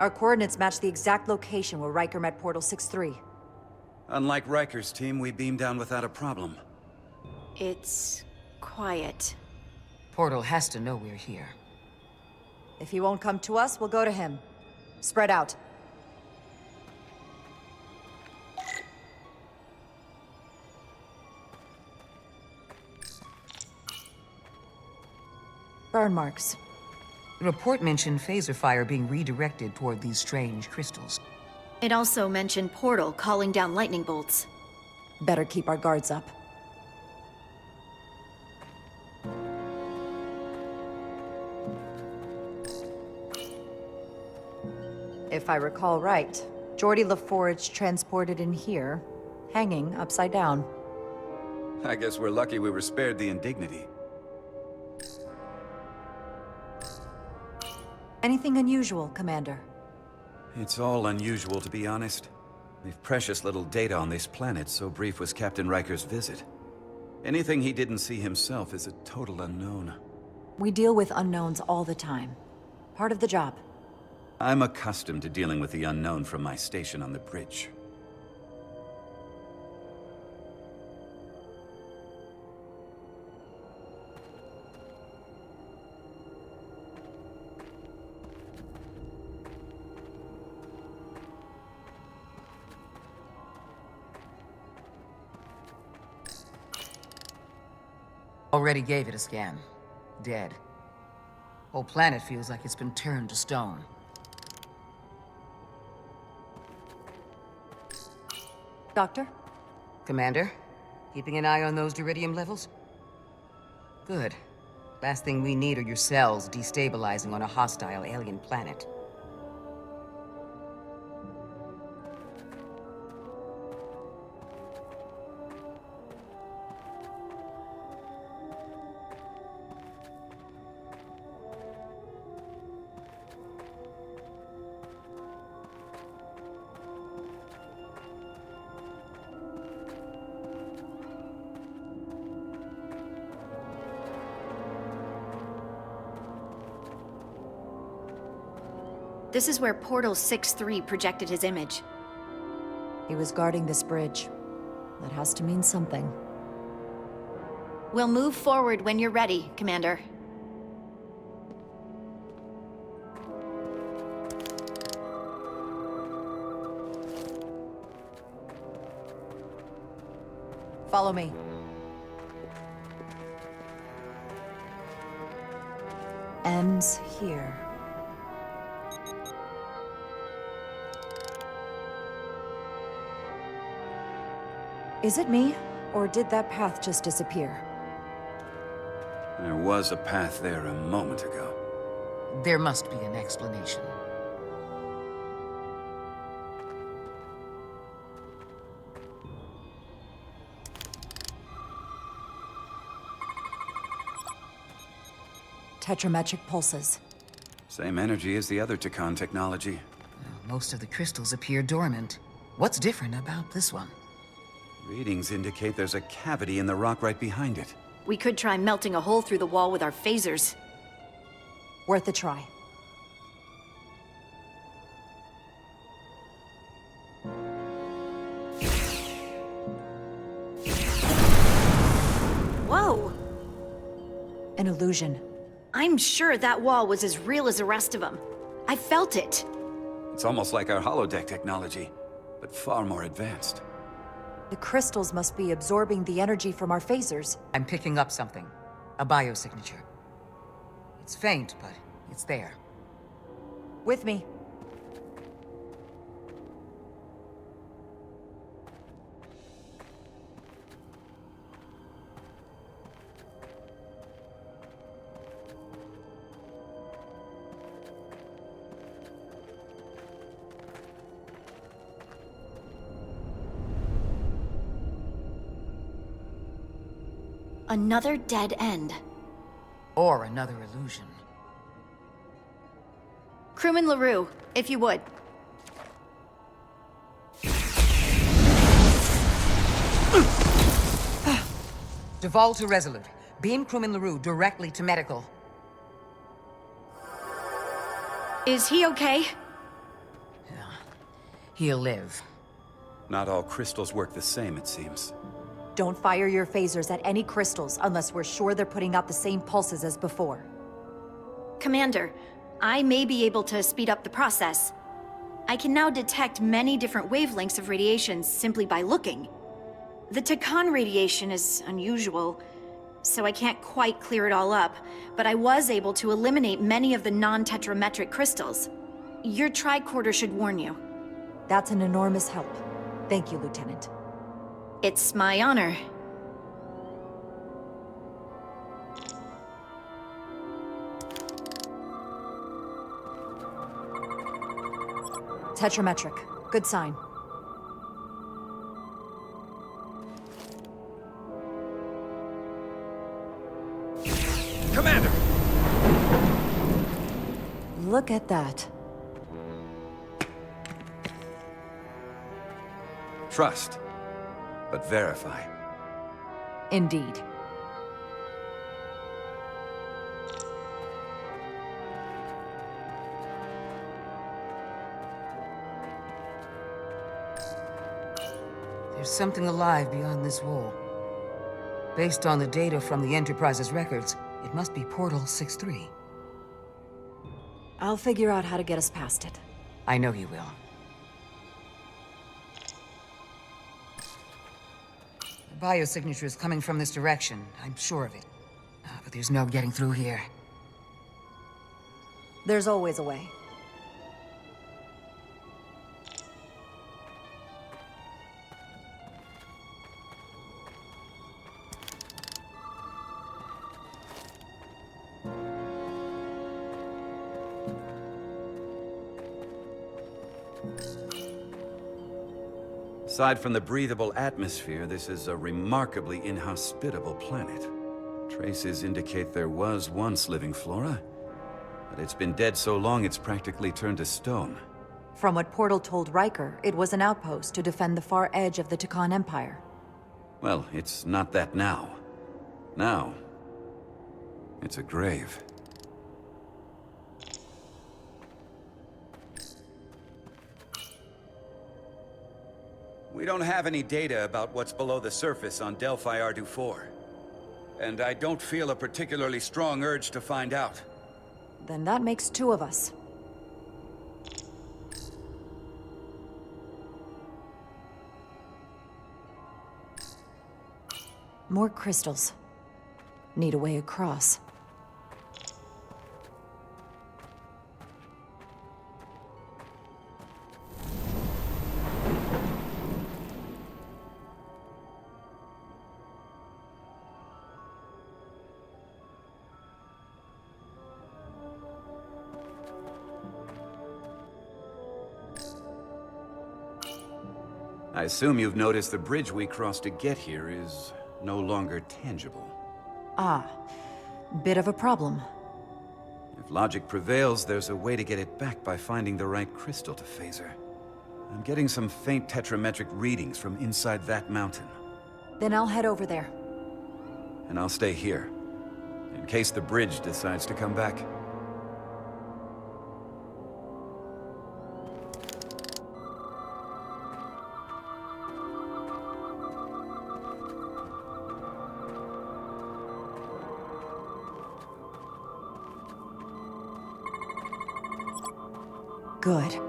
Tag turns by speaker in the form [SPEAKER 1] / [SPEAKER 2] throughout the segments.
[SPEAKER 1] Our coordinates match the exact location where Riker met Portal 6-3.
[SPEAKER 2] Unlike Riker's team, we beamed down without a problem.
[SPEAKER 3] It's quiet.
[SPEAKER 4] Portal has to know we're here.
[SPEAKER 1] If he won't come to us, we'll go to him. Spread out. Burn marks.
[SPEAKER 4] The report mentioned phaser fire being redirected toward these strange crystals.
[SPEAKER 3] It also mentioned Portal calling down lightning bolts.
[SPEAKER 1] Better keep our guards up. If I recall right, Geordi LaForge transported in here, hanging upside down.
[SPEAKER 2] I guess we're lucky we were spared the indignity.
[SPEAKER 1] Anything unusual, Commander?
[SPEAKER 2] It's all unusual, to be honest. We've precious little data on this planet, so brief was Captain Riker's visit. Anything he didn't see himself is a total unknown.
[SPEAKER 1] We deal with unknowns all the time. Part of the job.
[SPEAKER 2] I'm accustomed to dealing with the unknown from my station on the bridge.
[SPEAKER 4] Already gave it a scan. Dead. Whole planet feels like it's been turned to stone.
[SPEAKER 1] Doctor?
[SPEAKER 4] Commander, keeping an eye on those duridium levels? Good. Last thing we need are your cells destabilizing on a hostile alien planet.
[SPEAKER 3] This is where Portal 6-3 projected his image.
[SPEAKER 1] He was guarding this bridge. That has to mean something.
[SPEAKER 3] We'll move forward when you're ready, Commander.
[SPEAKER 1] Follow me. Ends here. Is it me, or did that path just disappear?
[SPEAKER 2] There was a path there a moment ago.
[SPEAKER 4] There must be an explanation.
[SPEAKER 1] Tetrametric pulses.
[SPEAKER 2] Same energy as the other Takan technology.
[SPEAKER 4] Most of the crystals appear dormant. What's different about this one?
[SPEAKER 2] Readings indicate there's a cavity in the rock right behind it.
[SPEAKER 3] We could try melting a hole through the wall with our phasers.
[SPEAKER 1] Worth a try.
[SPEAKER 3] Whoa!
[SPEAKER 1] An illusion.
[SPEAKER 3] I'm sure that wall was as real as the rest of them. I felt it.
[SPEAKER 2] It's almost like our holodeck technology, but far more advanced.
[SPEAKER 1] The crystals must be absorbing the energy from our phasers.
[SPEAKER 4] I'm picking up something. A biosignature. It's faint, but it's there.
[SPEAKER 1] With me.
[SPEAKER 3] Another dead end.
[SPEAKER 4] Or another illusion.
[SPEAKER 3] Crewman LaRue, if you would.
[SPEAKER 4] Duval to Resolute. Beam Crewman LaRue directly to medical.
[SPEAKER 3] Is he okay?
[SPEAKER 4] He'll live.
[SPEAKER 2] Not all crystals work the same, it seems.
[SPEAKER 1] Don't fire your phasers at any crystals unless we're sure they're putting out the same pulses as before.
[SPEAKER 3] Commander, I may be able to speed up the process. I can now detect many different wavelengths of radiation simply by looking. The Takan radiation is unusual, so I can't quite clear it all up, but I was able to eliminate many of the non-tetrametric crystals. Your tricorder should warn you.
[SPEAKER 1] That's an enormous help. Thank you, Lieutenant.
[SPEAKER 3] It's my honor.
[SPEAKER 1] Tetrametric. Good sign.
[SPEAKER 2] Commander!
[SPEAKER 1] Look at that.
[SPEAKER 2] Trust, but verify.
[SPEAKER 1] Indeed.
[SPEAKER 4] There's something alive beyond this wall. Based on the data from the Enterprise's records, it must be Portal 6-3.
[SPEAKER 1] I'll figure out how to get us past it.
[SPEAKER 4] I know you will. The biosignature is coming from this direction. I'm sure of it. But there's no getting through here.
[SPEAKER 1] There's always a way.
[SPEAKER 2] Aside from the breathable atmosphere, this is a remarkably inhospitable planet. Traces indicate there was once living flora, but it's been dead so long it's practically turned to stone.
[SPEAKER 1] From what Portal told Riker, it was an outpost to defend the far edge of the Takan Empire.
[SPEAKER 2] Well, it's not that now. Now, it's a grave. We don't have any data about what's below the surface on Delphi Ardu 4. And I don't feel a particularly strong urge to find out.
[SPEAKER 1] Then that makes two of us. More crystals. Need a way across.
[SPEAKER 2] I assume you've noticed the bridge we crossed to get here is no longer tangible.
[SPEAKER 1] Ah, bit of a problem.
[SPEAKER 2] If logic prevails, there's a way to get it back by finding the right crystal to phaser. I'm getting some faint tetrametric readings from inside that mountain.
[SPEAKER 1] Then I'll head over there.
[SPEAKER 2] And I'll stay here, in case the bridge decides to come back.
[SPEAKER 1] Good.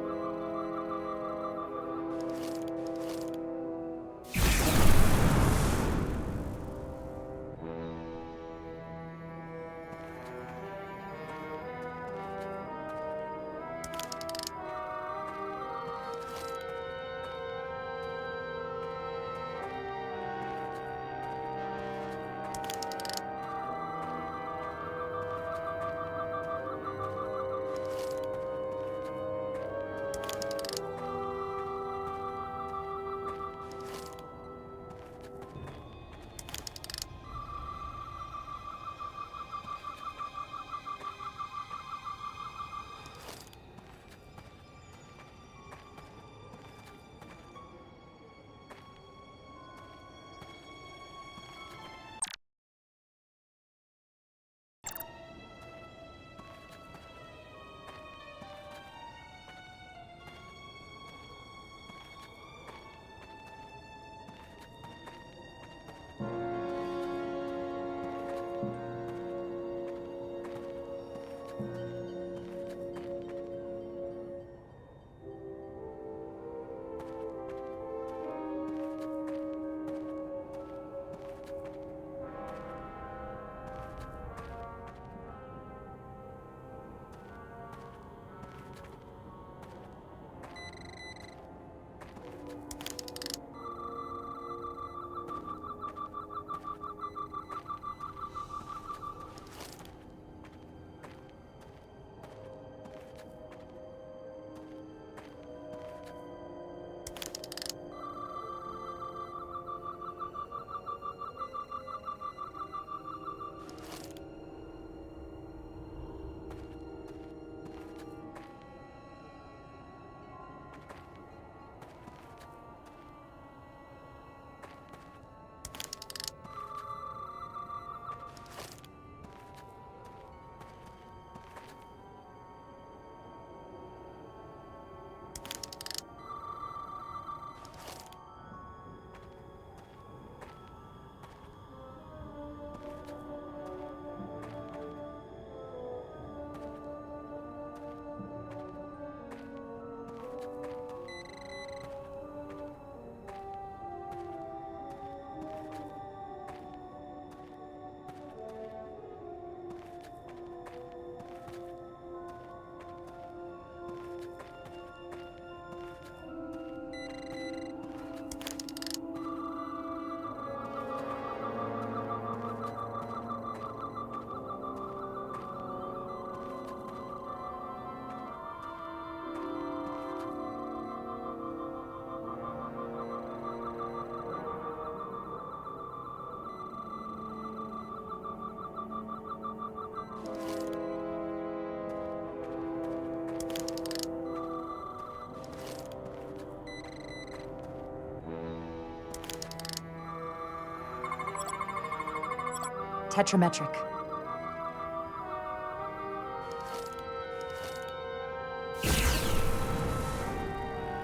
[SPEAKER 1] Tetrametric.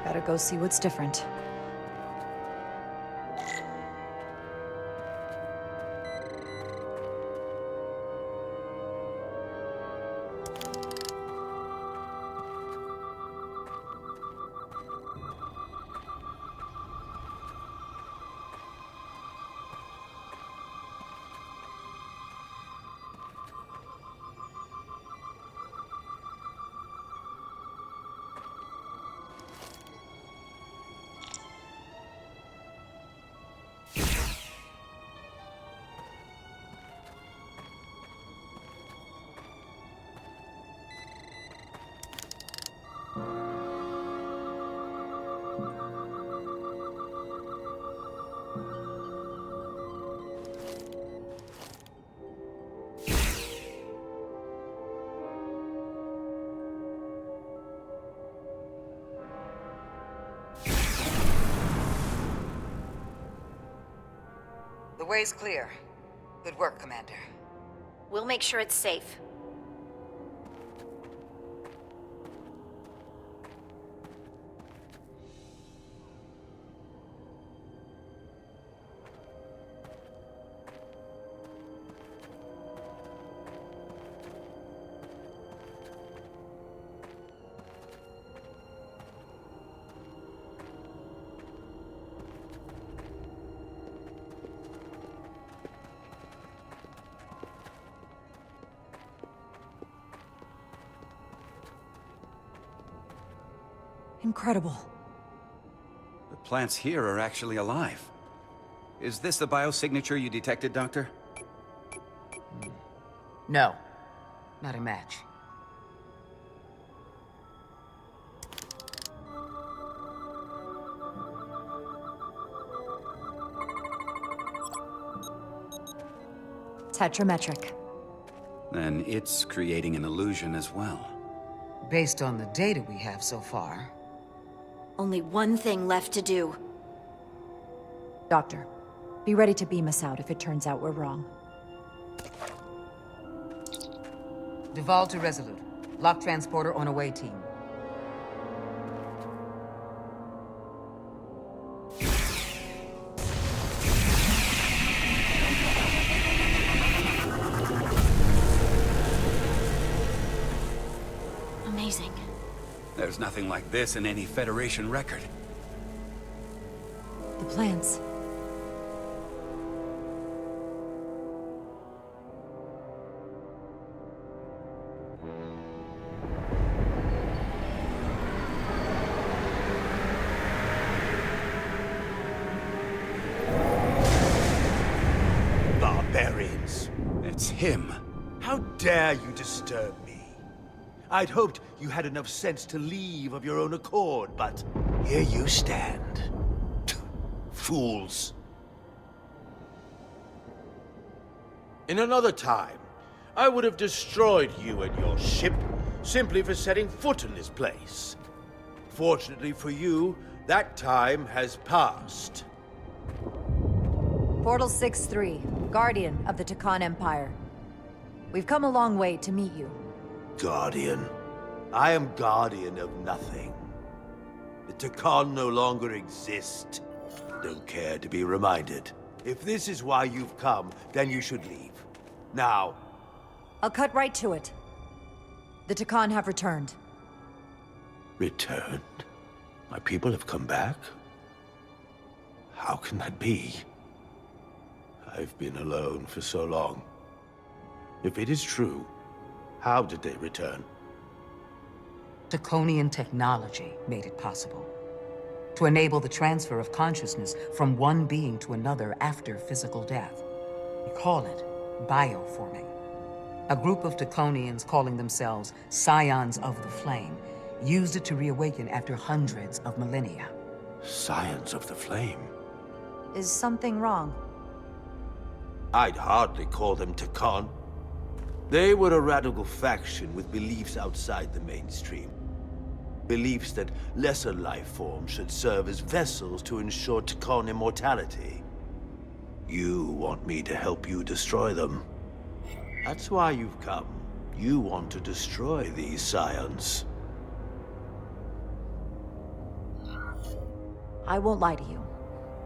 [SPEAKER 1] Better go see what's different.
[SPEAKER 4] The way's clear. Good work, Commander.
[SPEAKER 3] We'll make sure it's safe.
[SPEAKER 1] Incredible.
[SPEAKER 2] The plants here are actually alive. Is this the biosignature you detected, Doctor?
[SPEAKER 4] No. Not a match.
[SPEAKER 1] Tetrametric.
[SPEAKER 2] Then it's creating an illusion as well.
[SPEAKER 4] Based on the data we have so far,
[SPEAKER 3] Only one thing left to do.
[SPEAKER 1] Doctor, be ready to beam us out if it turns out we're wrong.
[SPEAKER 4] Duval to Resolute. Lock transporter on away team.
[SPEAKER 3] Amazing.
[SPEAKER 2] There's nothing like this in any Federation record.
[SPEAKER 1] The plants.
[SPEAKER 5] Barbarians.
[SPEAKER 2] It's him.
[SPEAKER 5] How dare you disturb me? I'd hoped you had enough sense to leave of your own accord, but here you stand. Fools. In another time, I would have destroyed you and your ship simply for setting foot in this place. Fortunately for you, that time has passed.
[SPEAKER 1] Portal 6-3, Guardian of the Takan Empire. We've come a long way to meet you.
[SPEAKER 5] Guardian. I am guardian of nothing. The Takan no longer exist. Don't care to be reminded. If this is why you've come, then you should leave. Now.
[SPEAKER 1] I'll cut right to it. The Takan have returned.
[SPEAKER 5] Returned? My people have come back? How can that be? I've been alone for so long. If it is true, how did they return?
[SPEAKER 4] Draconian technology made it possible. To enable the transfer of consciousness from one being to another after physical death. We call it bioforming. A group of Draconians calling themselves Scions of the Flame used it to reawaken after hundreds of millennia.
[SPEAKER 5] Scions of the Flame?
[SPEAKER 1] Is something wrong?
[SPEAKER 5] I'd hardly call them Takan. They were a radical faction with beliefs outside the mainstream. Beliefs that lesser life forms should serve as vessels to ensure Takan immortality. You want me to help you destroy them? That's why you've come. You want to destroy these scions.
[SPEAKER 1] I won't lie to you.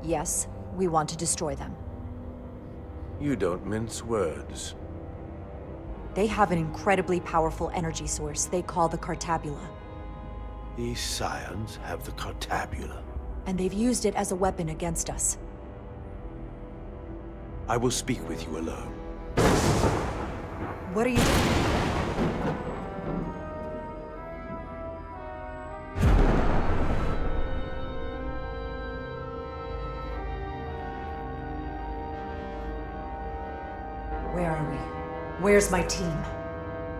[SPEAKER 1] Yes, we want to destroy them.
[SPEAKER 5] You don't mince words.
[SPEAKER 1] They have an incredibly powerful energy source they call the Cartabula,
[SPEAKER 5] These scions have the Cartabula.
[SPEAKER 1] and they've used it as a weapon against us.
[SPEAKER 5] I will speak with you alone.
[SPEAKER 1] What are you... Where are we? Where's my team?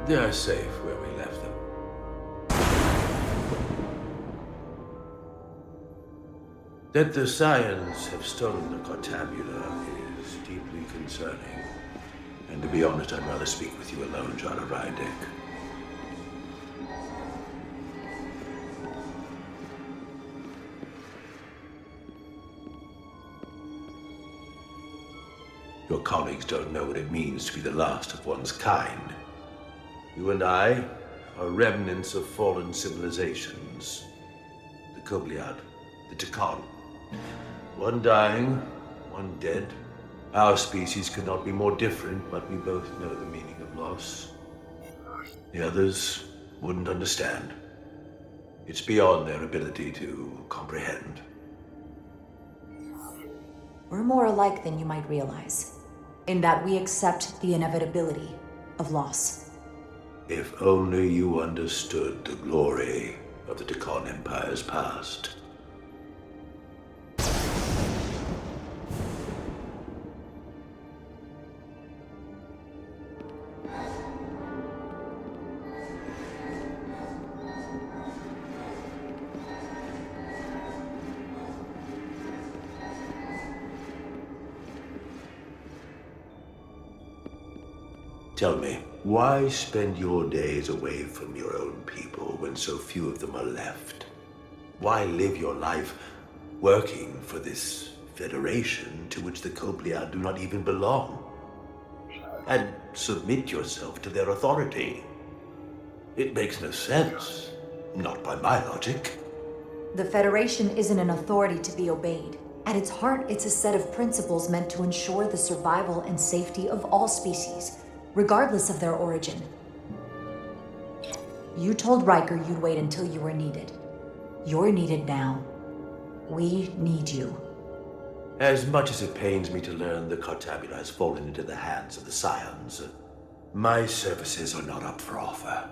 [SPEAKER 5] They're safe where we left them. That the scions have stolen the Cartabula is deeply concerning. And to be honest, I'd rather speak with you alone, John Rydick. Your colleagues don't know what it means to be the last of one's kind. You and I are remnants of fallen civilizations. The Kobliad, the Tekon. One dying, one dead. Our species could not be more different, but we both know the meaning of loss. The others wouldn't understand. It's beyond their ability to comprehend.
[SPEAKER 1] We're more alike than you might realize, in that we accept the inevitability of loss.
[SPEAKER 5] If only you understood the glory of the Tekon Empire's past. Tell me, why spend your days away from your own people when so few of them are left? Why live your life working for this federation to which the Kobliad do not even belong? And submit yourself to their authority? It makes no sense. Not by my logic.
[SPEAKER 1] The Federation isn't an authority to be obeyed. At its heart, it's a set of principles meant to ensure the survival and safety of all species, regardless of their origin. You told Riker you'd wait until you were needed. You're needed now. We need you.
[SPEAKER 5] As much as it pains me to learn the Cartabula has fallen into the hands of the Scions, my services are not up for offer.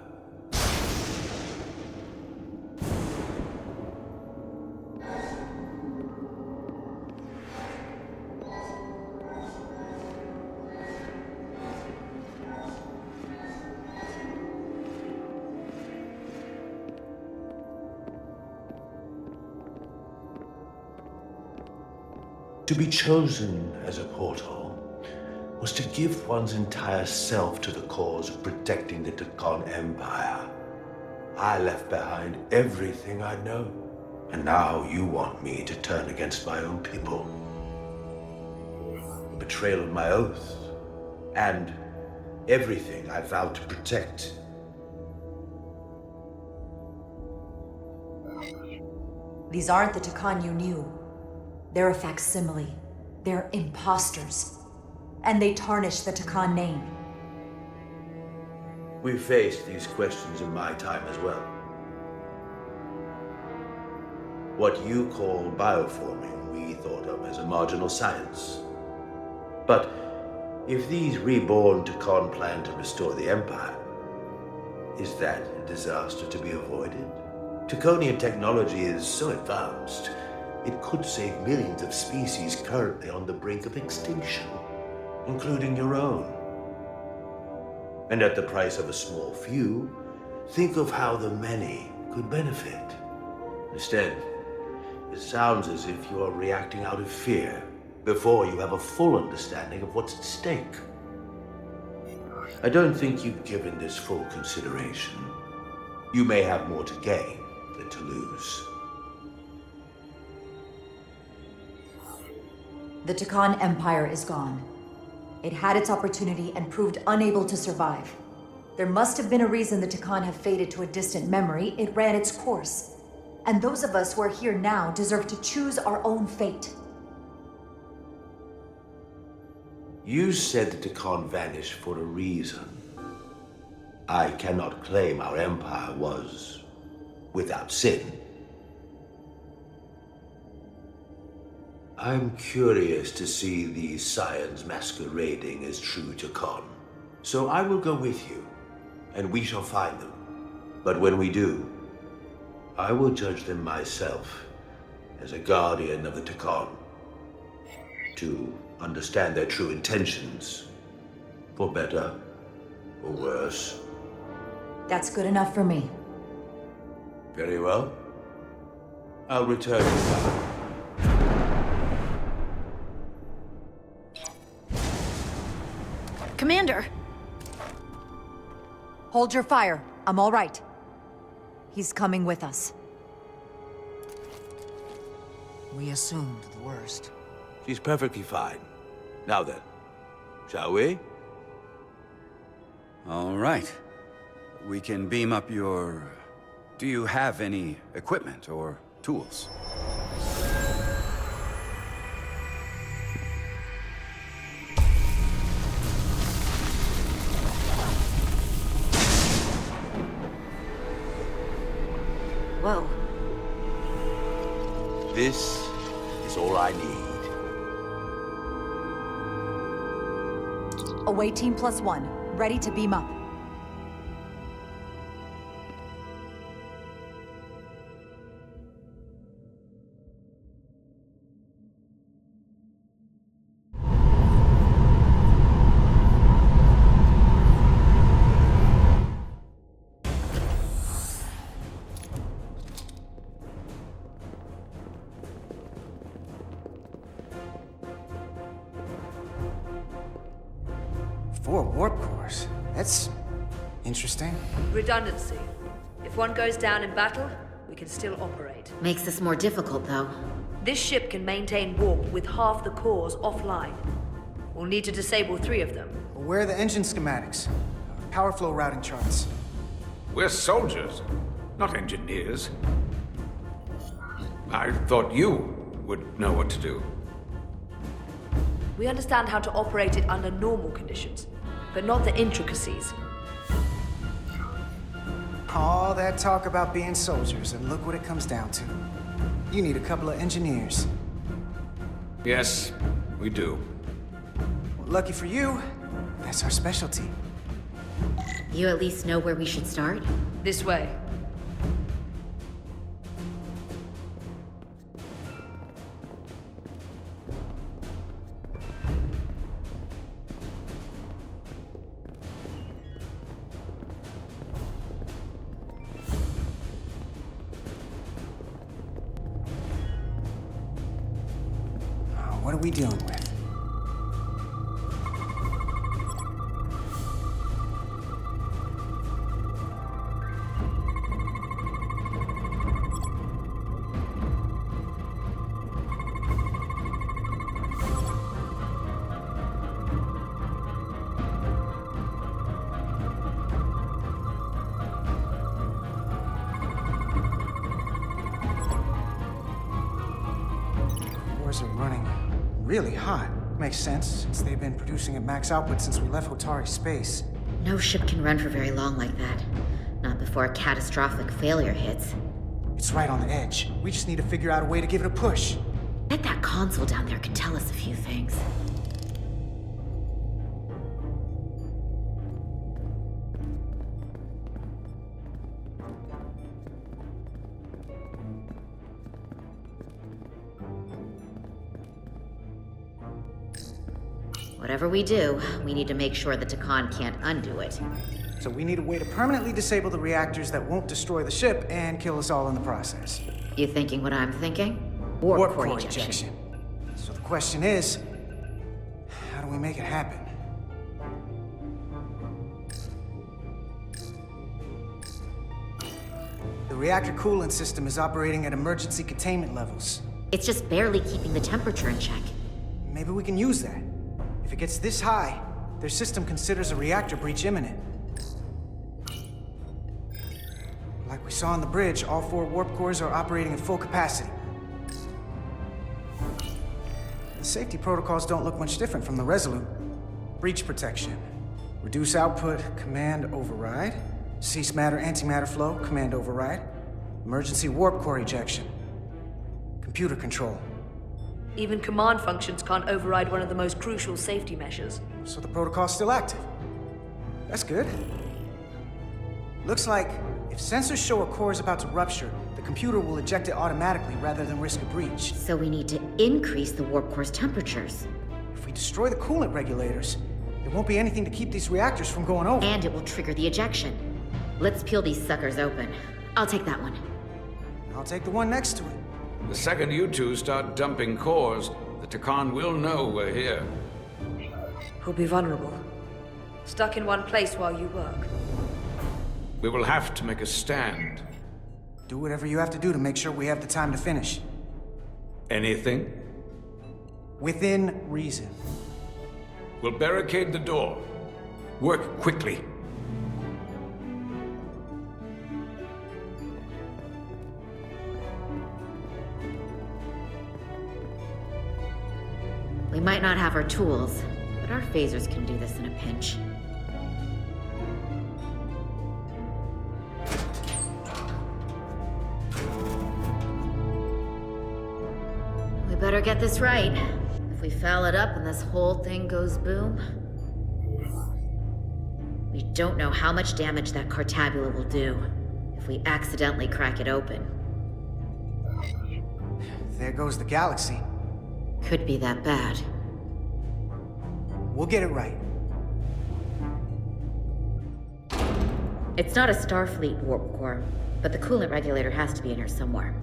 [SPEAKER 5] To be chosen as a portal was to give one's entire self to the cause of protecting the Tekon Empire. I left behind everything I know, and now you want me to turn against my own people. Betrayal of my oath, and everything I vowed to protect.
[SPEAKER 1] These aren't the Tekon you knew. They're a facsimile. They're imposters. And they tarnish the Tekon name.
[SPEAKER 5] We've faced these questions in my time as well. What you call bioforming, we thought of as a marginal science. But if these reborn Tekon plan to restore the Empire, is that a disaster to be avoided? Tekonian technology is so advanced, it could save millions of species currently on the brink of extinction, including your own. And at the price of a small few, think of how the many could benefit. Instead, it sounds as if you are reacting out of fear before you have a full understanding of what's at stake. I don't think you've given this full consideration. You may have more to gain than to lose.
[SPEAKER 1] The Tekon Empire is gone. It had its opportunity and proved unable to survive. There must have been a reason the Takan have faded to a distant memory. It ran its course. And those of us who are here now deserve to choose our own fate.
[SPEAKER 5] You said the Takan vanished for a reason. I cannot claim our empire was without sin. I'm curious to see these scions masquerading as true Takan. So I will go with you, and we shall find them. But when we do, I will judge them myself as a guardian of the Takan, to understand their true intentions, for better or worse.
[SPEAKER 1] That's good enough for me.
[SPEAKER 5] Very well. I'll return in time.
[SPEAKER 3] Commander!
[SPEAKER 1] Hold your fire. I'm all right. He's coming with us.
[SPEAKER 4] We assumed the worst.
[SPEAKER 5] She's perfectly fine. Now then, shall we?
[SPEAKER 2] All right. We can beam up your... Do you have any equipment or tools?
[SPEAKER 3] Whoa.
[SPEAKER 5] This is all I need.
[SPEAKER 1] Away team +1. Ready to beam up.
[SPEAKER 6] Four warp cores. That's interesting.
[SPEAKER 7] Redundancy. If one goes down in battle, we can still operate.
[SPEAKER 8] Makes this more difficult, though.
[SPEAKER 7] This ship can maintain warp with half the cores offline. We'll need to disable 3 of them.
[SPEAKER 6] Where are the engine schematics? Power flow routing charts.
[SPEAKER 9] We're soldiers, not engineers. I thought you would know what to do.
[SPEAKER 7] We understand how to operate it under normal conditions, but not the intricacies.
[SPEAKER 6] All that talk about being soldiers, and look what it comes down to. You need a couple of engineers.
[SPEAKER 9] Yes, we do.
[SPEAKER 6] Well, lucky for you, that's our specialty.
[SPEAKER 8] You at least know where we should start?
[SPEAKER 7] This way.
[SPEAKER 6] What are we dealing with? Cores are running really hot. Makes sense, since they've been producing at max output since we left Hotari space.
[SPEAKER 8] No ship can run for very long like that. Not before a catastrophic failure hits.
[SPEAKER 6] It's right on the edge. We just need to figure out a way to give it a push.
[SPEAKER 8] Bet that console down there could tell us a few things. Whatever we do, we need to make sure the Takan can't undo it.
[SPEAKER 6] So we need a way to permanently disable the reactors that won't destroy the ship and kill us all in the process.
[SPEAKER 8] You thinking what I'm thinking?
[SPEAKER 6] Warp core ejection. So the question is, how do we make it happen? The reactor coolant system is operating at emergency containment levels.
[SPEAKER 8] It's just barely keeping the temperature in check.
[SPEAKER 6] Maybe we can use that. If it gets this high, their system considers a reactor breach imminent. Like we saw on the bridge, all 4 warp cores are operating at full capacity. The safety protocols don't look much different from the Resolute. Breach protection. Reduce output, command override. Cease matter-antimatter flow, command override. Emergency warp core ejection. Computer control.
[SPEAKER 7] Even command functions can't override one of the most crucial safety measures.
[SPEAKER 6] So the protocol's still active. That's good. Looks like if sensors show a core is about to rupture, the computer will eject it automatically rather than risk a breach.
[SPEAKER 8] So we need to increase the warp core's temperatures.
[SPEAKER 6] If we destroy the coolant regulators, there won't be anything to keep these reactors from going over.
[SPEAKER 8] And it will trigger the ejection. Let's peel these suckers open. I'll take that one.
[SPEAKER 6] I'll take the one next to it.
[SPEAKER 9] The second you two start dumping cores, the Takan will know we're here.
[SPEAKER 7] We'll be vulnerable. Stuck in one place while you work.
[SPEAKER 9] We will have to make a stand.
[SPEAKER 6] Do whatever you have to do to make sure we have the time to finish.
[SPEAKER 9] Anything?
[SPEAKER 6] Within reason.
[SPEAKER 9] We'll barricade the door. Work quickly.
[SPEAKER 8] We might not have our tools, but our phasers can do this in a pinch. We better get this right. If we foul it up and this whole thing goes boom, we don't know how much damage that Cartabula will do if we accidentally crack it open.
[SPEAKER 6] There goes the galaxy.
[SPEAKER 8] Could be that bad.
[SPEAKER 6] We'll get it right.
[SPEAKER 8] It's not a Starfleet warp core, but the coolant regulator has to be in here somewhere.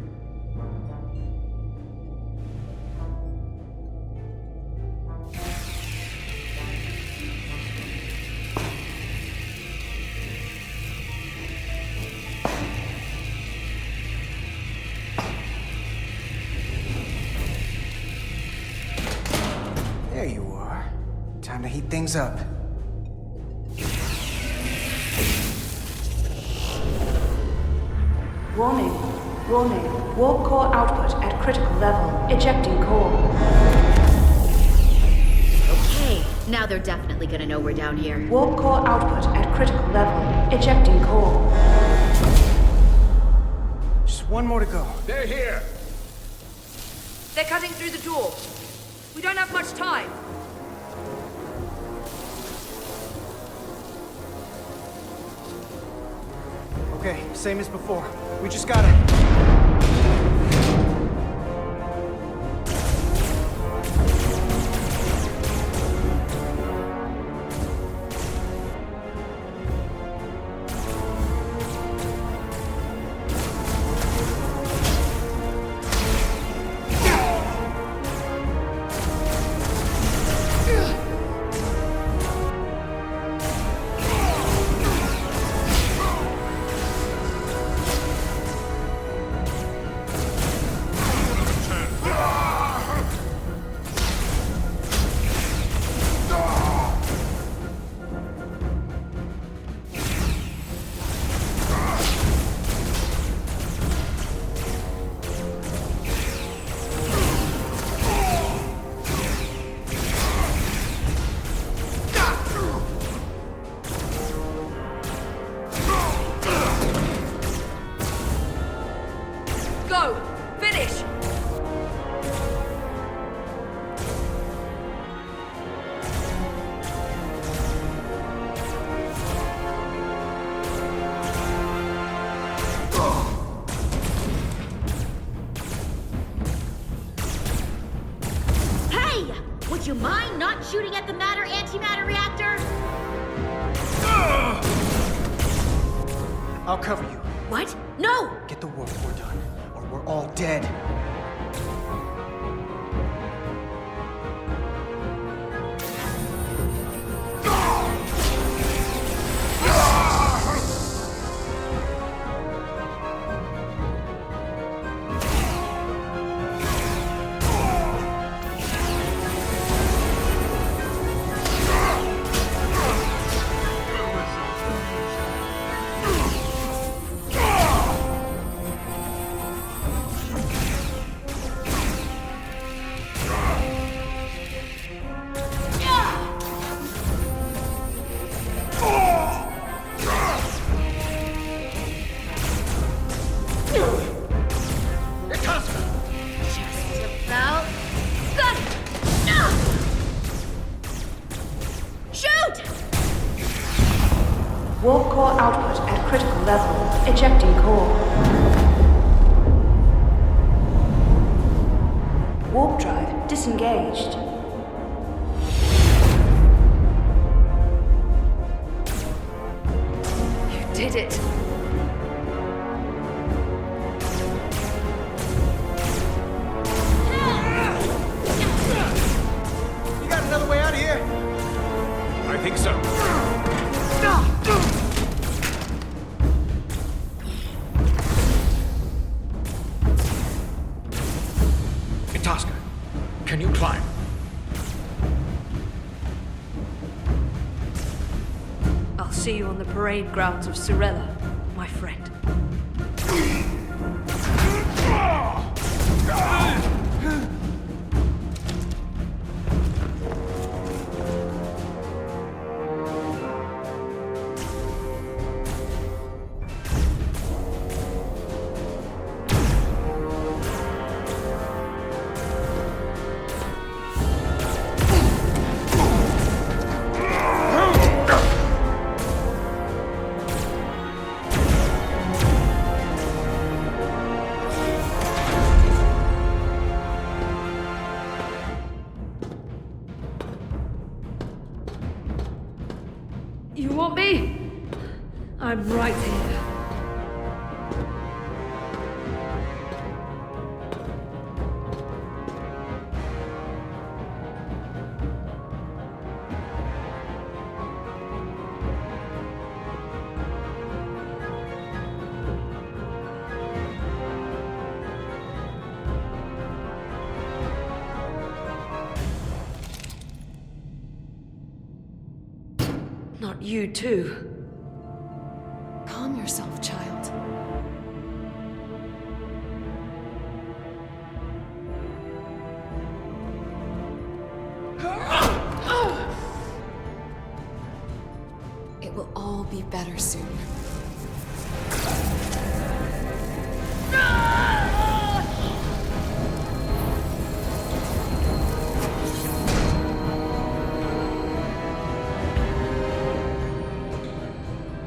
[SPEAKER 6] There you are. Time to heat things up.
[SPEAKER 10] Warning. Warning. Warp core output at critical level. Ejecting core.
[SPEAKER 8] Okay, now they're definitely gonna know we're down here.
[SPEAKER 10] Warp core output at critical level. Ejecting core.
[SPEAKER 6] Just one more to go.
[SPEAKER 9] They're here!
[SPEAKER 7] They're cutting through the door. We don't have much time.
[SPEAKER 6] Okay, same as before. We just gotta...
[SPEAKER 7] Go! Finish!
[SPEAKER 8] Hey! Would you mind not shooting at the matter-antimatter reactor?
[SPEAKER 6] I'll cover you.
[SPEAKER 8] What? No!
[SPEAKER 6] Get the warp core done, or we're all dead.
[SPEAKER 10] Warp core output at critical level. Ejecting core. Warp drive disengaged.
[SPEAKER 7] You did it.
[SPEAKER 6] You got another way out of here?
[SPEAKER 9] I think so. Itasca, can you climb?
[SPEAKER 7] I'll see you on the parade grounds of Cirella, my friend. You want me? I'm right here. Not you too.
[SPEAKER 1] Calm yourself, child. It will all be better soon.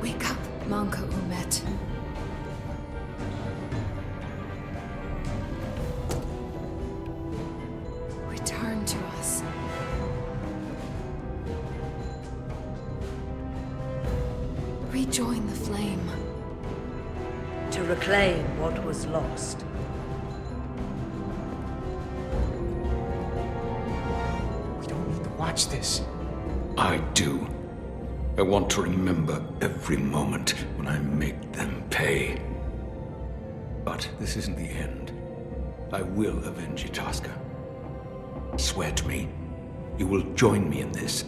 [SPEAKER 1] Wake up, Manka Umet. Return to us. Rejoin the flame.
[SPEAKER 7] To reclaim what was lost.
[SPEAKER 6] We don't need to watch this.
[SPEAKER 9] I do. I want to remember every moment when I make them pay. But this isn't the end. I will avenge Itasca. Swear to me, you will join me in this.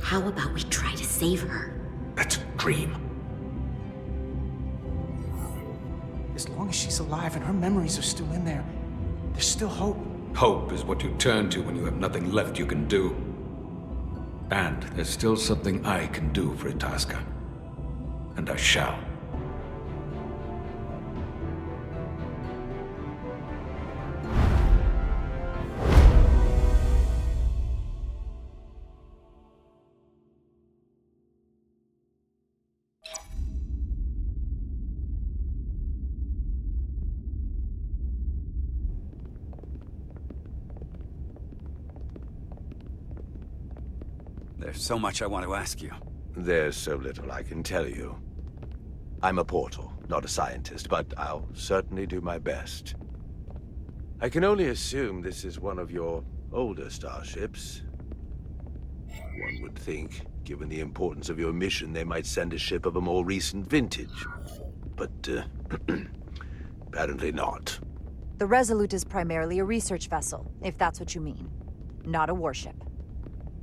[SPEAKER 8] How about we try to save her?
[SPEAKER 9] That's a dream.
[SPEAKER 6] As long as she's alive and her memories are still in there, there's still hope.
[SPEAKER 9] Hope is what you turn to when you have nothing left you can do. And there's still something I can do for Itasca. And I shall.
[SPEAKER 2] There's so much I want to ask you.
[SPEAKER 5] There's so little I can tell you. I'm a portal, not a scientist, but I'll certainly do my best. I can only assume this is one of your older starships. One would think, given the importance of your mission, they might send a ship of a more recent vintage. But, apparently not.
[SPEAKER 1] The Resolute is primarily a research vessel, if that's what you mean. Not a warship.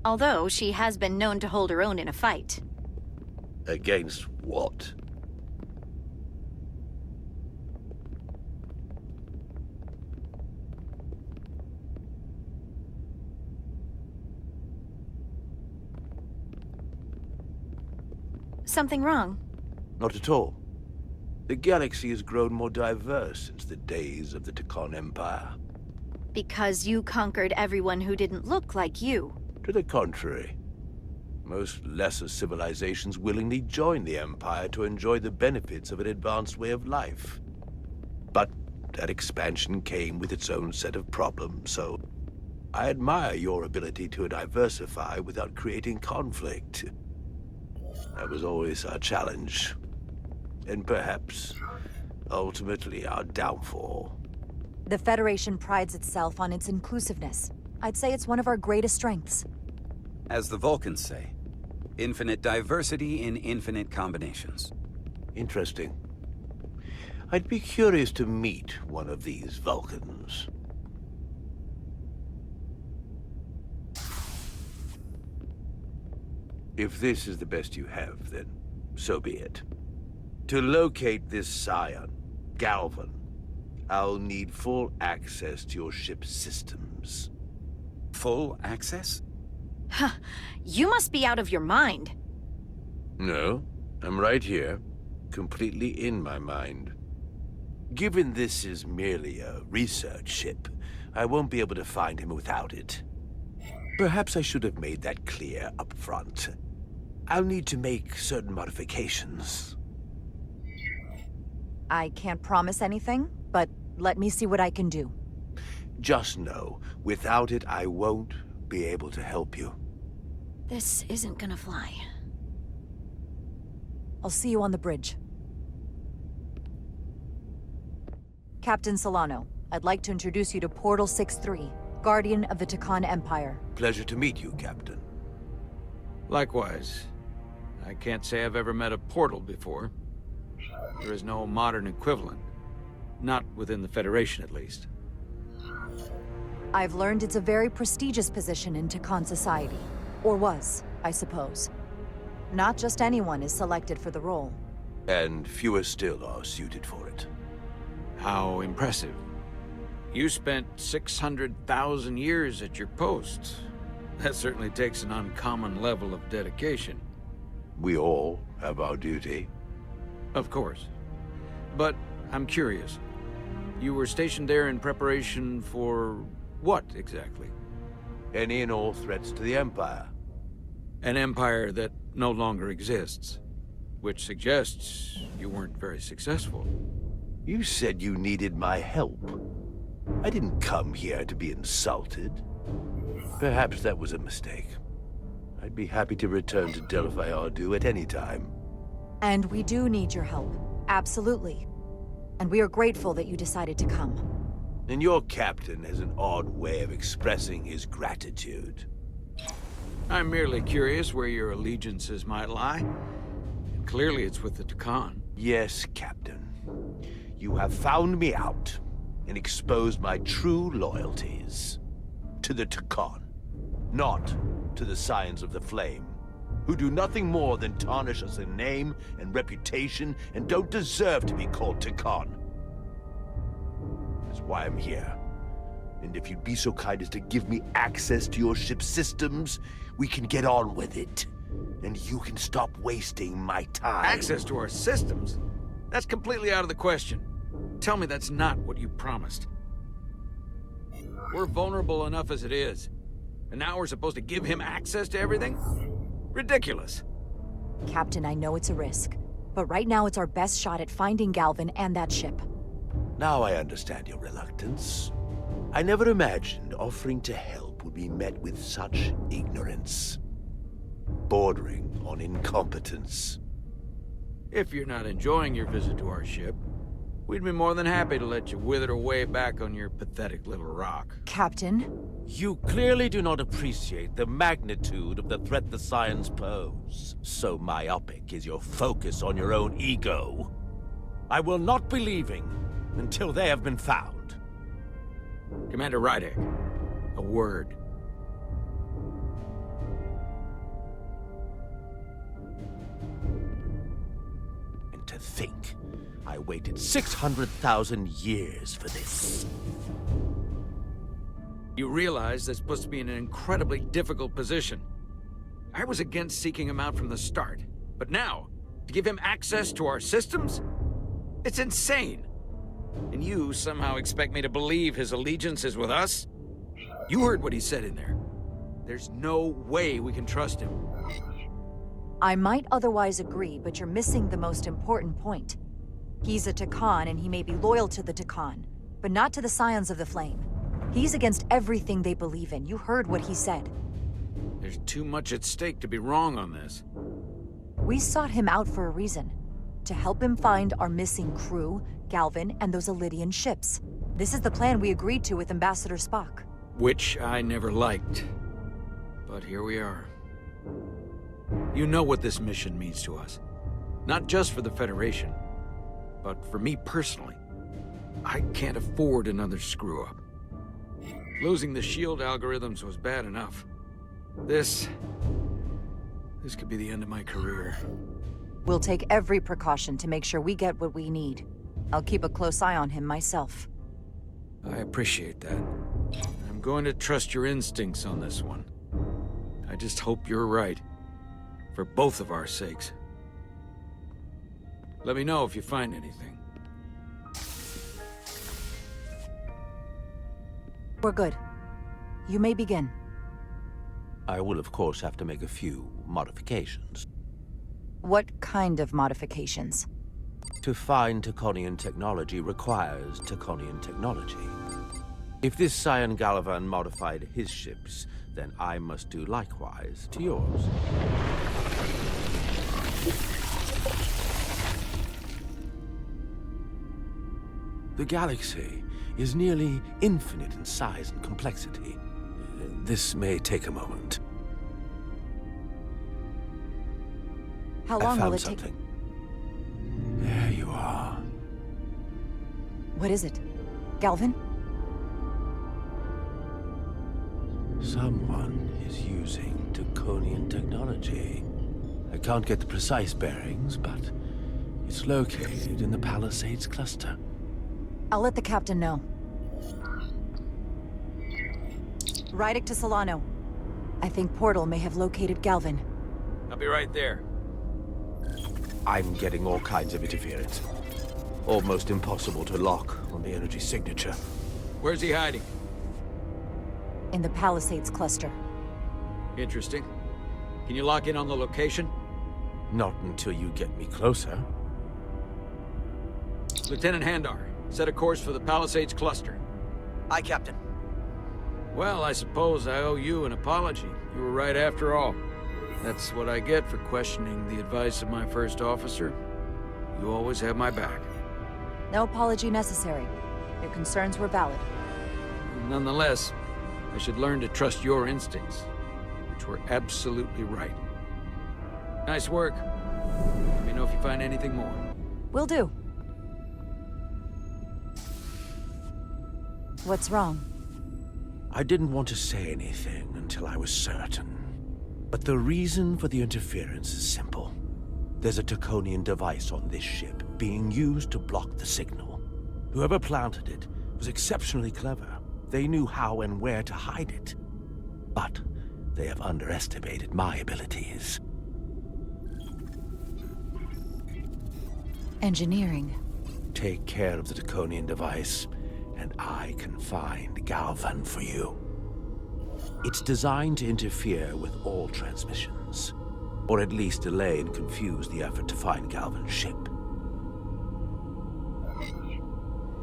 [SPEAKER 3] Although she has been known to hold her own in a fight.
[SPEAKER 5] Against what?
[SPEAKER 3] Something wrong?
[SPEAKER 5] Not at all. The galaxy has grown more diverse since the days of the Tekon Empire.
[SPEAKER 3] Because you conquered everyone who didn't look like you.
[SPEAKER 5] To the contrary. Most lesser civilizations willingly join the Empire to enjoy the benefits of an advanced way of life. But that expansion came with its own set of problems, so I admire your ability to diversify without creating conflict. That was always our challenge, and perhaps, ultimately, our downfall.
[SPEAKER 1] The Federation prides itself on its inclusiveness. I'd say it's one of our greatest strengths.
[SPEAKER 2] As the Vulcans say, infinite diversity in infinite combinations.
[SPEAKER 5] Interesting. I'd be curious to meet one of these Vulcans. If this is the best you have, then so be it. To locate this scion, Galvan, I'll need full access to your ship's systems.
[SPEAKER 2] Full access?
[SPEAKER 3] Huh. You must be out of your mind.
[SPEAKER 5] No, I'm right here, completely in my mind. Given this is merely a research ship, I won't be able to find him without it. Perhaps I should have made that clear up front. I'll need to make certain modifications.
[SPEAKER 1] I can't promise anything, but let me see what I can do.
[SPEAKER 5] Just know, without it, I won't be able to help you.
[SPEAKER 3] This isn't gonna fly.
[SPEAKER 1] I'll see you on the bridge. Captain Solano, I'd like to introduce you to Portal 6-3, Guardian of the Takan Empire.
[SPEAKER 5] Pleasure to meet you, Captain.
[SPEAKER 11] Likewise. I can't say I've ever met a portal before. There is no modern equivalent. Not within the Federation, at least.
[SPEAKER 1] I've learned it's a very prestigious position in Takan society. Or was, I suppose. Not just anyone is selected for the role.
[SPEAKER 5] And fewer still are suited for it.
[SPEAKER 11] How impressive. You spent 600,000 years at your post. That certainly takes an uncommon level of dedication.
[SPEAKER 5] We all have our duty.
[SPEAKER 11] Of course. But I'm curious. You were stationed there in preparation for what, exactly?
[SPEAKER 5] Any and all threats to the Empire.
[SPEAKER 11] An empire that no longer exists. Which suggests you weren't very successful.
[SPEAKER 5] You said you needed my help. I didn't come here to be insulted. Perhaps that was a mistake. I'd be happy to return to Delphi Ardu at any time.
[SPEAKER 1] And we do need your help. Absolutely. And we are grateful that you decided to come.
[SPEAKER 5] And your captain has an odd way of expressing his gratitude.
[SPEAKER 11] I'm merely curious where your allegiances might lie. And clearly it's with the Takan.
[SPEAKER 5] Yes, Captain. You have found me out and exposed my true loyalties. To the Takan, not to the Scions of the Flame, who do nothing more than tarnish us in name and reputation and don't deserve to be called Takan. That's why I'm here. And if you'd be so kind as to give me access to your ship's systems, we can get on with it. And you can stop wasting my time.
[SPEAKER 11] Access to our systems? That's completely out of the question. Tell me that's not what you promised. We're vulnerable enough as it is. And now we're supposed to give him access to everything? Ridiculous.
[SPEAKER 1] Captain, I know it's a risk. But right now it's our best shot at finding Galvan and that ship.
[SPEAKER 5] Now I understand your reluctance. I never imagined offering to help would be met with such ignorance. Bordering on incompetence.
[SPEAKER 11] If you're not enjoying your visit to our ship, we'd be more than happy to let you wither away back on your pathetic little rock.
[SPEAKER 1] Captain?
[SPEAKER 5] You clearly do not appreciate the magnitude of the threat the Scions pose. So myopic is your focus on your own ego. I will not be leaving until they have been found.
[SPEAKER 11] Commander Rydek, a word.
[SPEAKER 5] And to think, I waited 600,000 years for this.
[SPEAKER 11] You realize that's supposed to be in an incredibly difficult position. I was against seeking him out from the start, but now, to give him access to our systems? It's insane. And you somehow expect me to believe his allegiance is with us? You heard what he said in there. There's no way we can trust him.
[SPEAKER 1] I might otherwise agree, but you're missing the most important point. He's a Takan, and he may be loyal to the Takan, but not to the Scions of the Flame. He's against everything they believe in. You heard what he said.
[SPEAKER 11] There's too much at stake to be wrong on this.
[SPEAKER 1] We sought him out for a reason. To help him find our missing crew, Galvin, and those Elydian ships. This is the plan we agreed to with Ambassador Spock.
[SPEAKER 11] Which I never liked. But here we are. You know what this mission means to us. Not just for the Federation, but for me personally. I can't afford another screw-up. Losing the shield algorithms was bad enough. This could be the end of my career.
[SPEAKER 1] We'll take every precaution to make sure we get what we need. I'll keep a close eye on him myself.
[SPEAKER 11] I appreciate that. I'm going to trust your instincts on this one. I just hope you're right. For both of our sakes. Let me know if you find anything.
[SPEAKER 1] We're good. You may begin.
[SPEAKER 5] I will, of course, have to make a few modifications.
[SPEAKER 1] What kind of modifications?
[SPEAKER 5] To find Taconian technology requires Taconian technology. If this Scion Galvan modified his ships, then I must do likewise to yours. The galaxy is nearly infinite in size and complexity. This may take a moment.
[SPEAKER 1] How long will it take?
[SPEAKER 5] Something. There you are.
[SPEAKER 1] What is it? Galvin?
[SPEAKER 5] Someone is using Taconian technology. I can't get the precise bearings, but it's located in the Palisades cluster.
[SPEAKER 1] I'll let the captain know. Rydick to Solano. I think Portal may have located Galvin.
[SPEAKER 11] I'll be right there.
[SPEAKER 5] I'm getting all kinds of interference. Almost impossible to lock on the energy signature.
[SPEAKER 11] Where's he hiding?
[SPEAKER 1] In the Palisades cluster.
[SPEAKER 11] Interesting. Can you lock in on the location?
[SPEAKER 5] Not until you get me closer.
[SPEAKER 11] Lieutenant Handar, set a course for the Palisades cluster.
[SPEAKER 12] Aye, Captain.
[SPEAKER 11] Well, I suppose I owe you an apology. You were right after all. That's what I get for questioning the advice of my first officer. You always have my back.
[SPEAKER 1] No apology necessary. Your concerns were valid.
[SPEAKER 11] Nonetheless, I should learn to trust your instincts, which were absolutely right. Nice work. Let me know if you find anything more.
[SPEAKER 1] Will do. What's wrong?
[SPEAKER 5] I didn't want to say anything until I was certain. But the reason for the interference is simple. There's a Taconian device on this ship being used to block the signal. Whoever planted it was exceptionally clever. They knew how and where to hide it. But they have underestimated my abilities.
[SPEAKER 1] Engineering.
[SPEAKER 5] Take care of the Taconian device, and I can find Galvan for you. It's designed to interfere with all transmissions, or at least delay and confuse the effort to find Galvan's ship.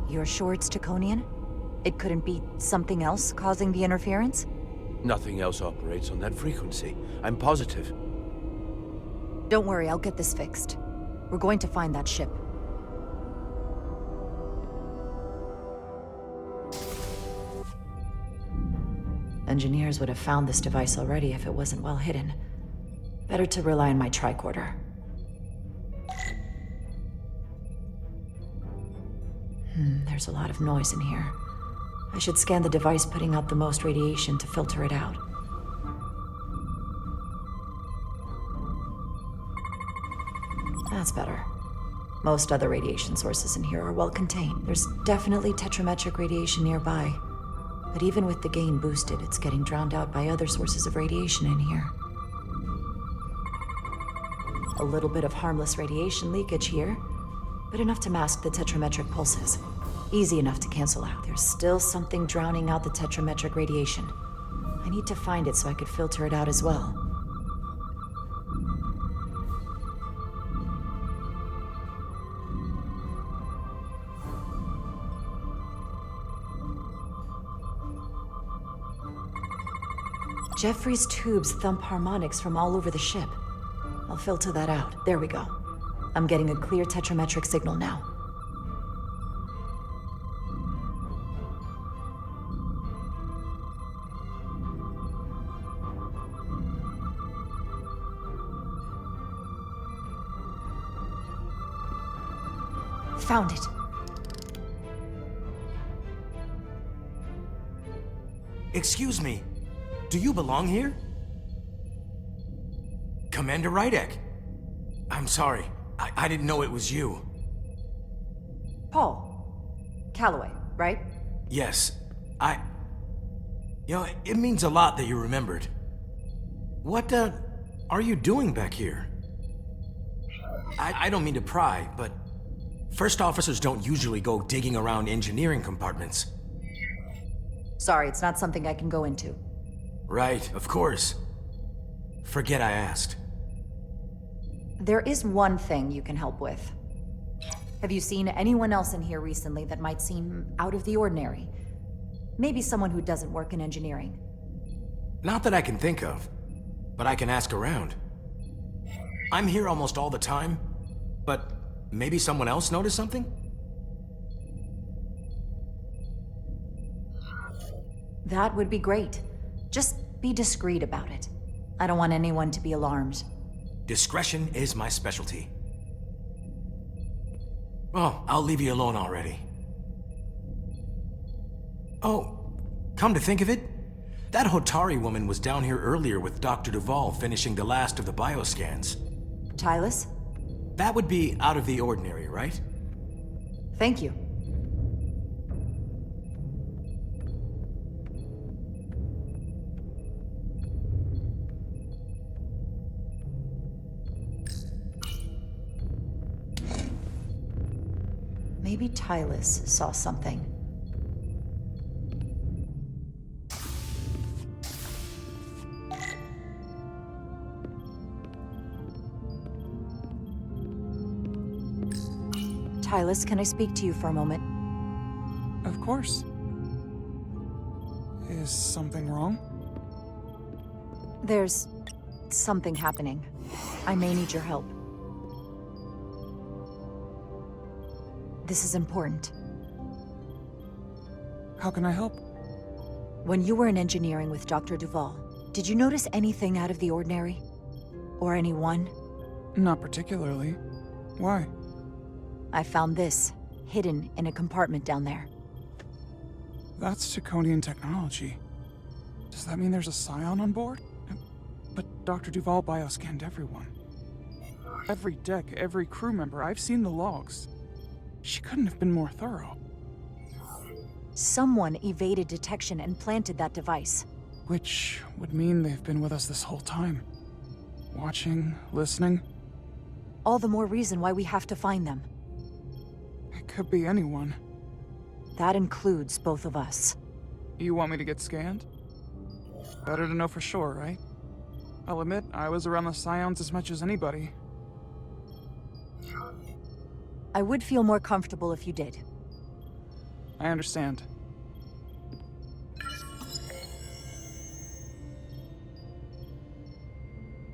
[SPEAKER 1] You're sure it's Taconian? It couldn't be something else causing the interference?
[SPEAKER 5] Nothing else operates on that frequency. I'm positive.
[SPEAKER 1] Don't worry, I'll get this fixed. We're going to find that ship. Engineers would have found this device already if it wasn't well hidden. Better to rely on my tricorder. There's a lot of noise in here. I should scan the device putting out the most radiation to filter it out. That's better. Most other radiation sources in here are well contained. There's definitely tetrametric radiation nearby. But even with the gain boosted, it's getting drowned out by other sources of radiation in here. A little bit of harmless radiation leakage here, but enough to mask the tetrametric pulses. Easy enough to cancel out. There's still something drowning out the tetrametric radiation. I need to find it so I could filter it out as well. Jeffrey's tubes thump harmonics from all over the ship. I'll filter that out. There we go. I'm getting a clear tetrametric signal now. Found it.
[SPEAKER 12] Excuse me. Do you belong here? Commander Rydek. I'm sorry. I didn't know it was you.
[SPEAKER 1] Paul. Calloway, right?
[SPEAKER 12] Yes. You know, it means a lot that you remembered. What, are you doing back here? I don't mean to pry, but first officers don't usually go digging around engineering compartments.
[SPEAKER 1] Sorry, it's not something I can go into.
[SPEAKER 12] Right, of course. Forget I asked.
[SPEAKER 1] There is one thing you can help with. Have you seen anyone else in here recently that might seem out of the ordinary? Maybe someone who doesn't work in engineering.
[SPEAKER 12] Not that I can think of, but I can ask around. I'm here almost all the time, but maybe someone else noticed something?
[SPEAKER 1] That would be great. Just be discreet about it. I don't want anyone to be alarmed.
[SPEAKER 12] Discretion is my specialty. Well, I'll leave you alone already. Oh, come to think of it, that Hotari woman was down here earlier with Dr. Duvall finishing the last of the bioscans.
[SPEAKER 1] Tylus?
[SPEAKER 12] That would be out of the ordinary, right?
[SPEAKER 1] Thank you. Maybe Tylus saw something. Tylus, can I speak to you for a moment?
[SPEAKER 13] Of course. Is something wrong?
[SPEAKER 1] There's something happening. I may need your help. This is important.
[SPEAKER 13] How can I help?
[SPEAKER 1] When you were in engineering with Dr. Duvall, did you notice anything out of the ordinary? Or anyone?
[SPEAKER 13] Not particularly. Why?
[SPEAKER 1] I found this, hidden in a compartment down there.
[SPEAKER 13] That's Taconian technology. Does that mean there's a scion on board? But Dr. Duvall bioscanned everyone. Every deck, every crew member, I've seen the logs. She couldn't have been more thorough.
[SPEAKER 1] Someone evaded detection and planted that device.
[SPEAKER 13] Which would mean they've been with us this whole time. Watching, listening.
[SPEAKER 1] All the more reason why we have to find them.
[SPEAKER 13] It could be anyone.
[SPEAKER 1] That includes both of us.
[SPEAKER 13] You want me to get scanned? Better to know for sure, right? I'll admit, I was around the Scions as much as anybody.
[SPEAKER 1] I would feel more comfortable if you did.
[SPEAKER 13] I understand.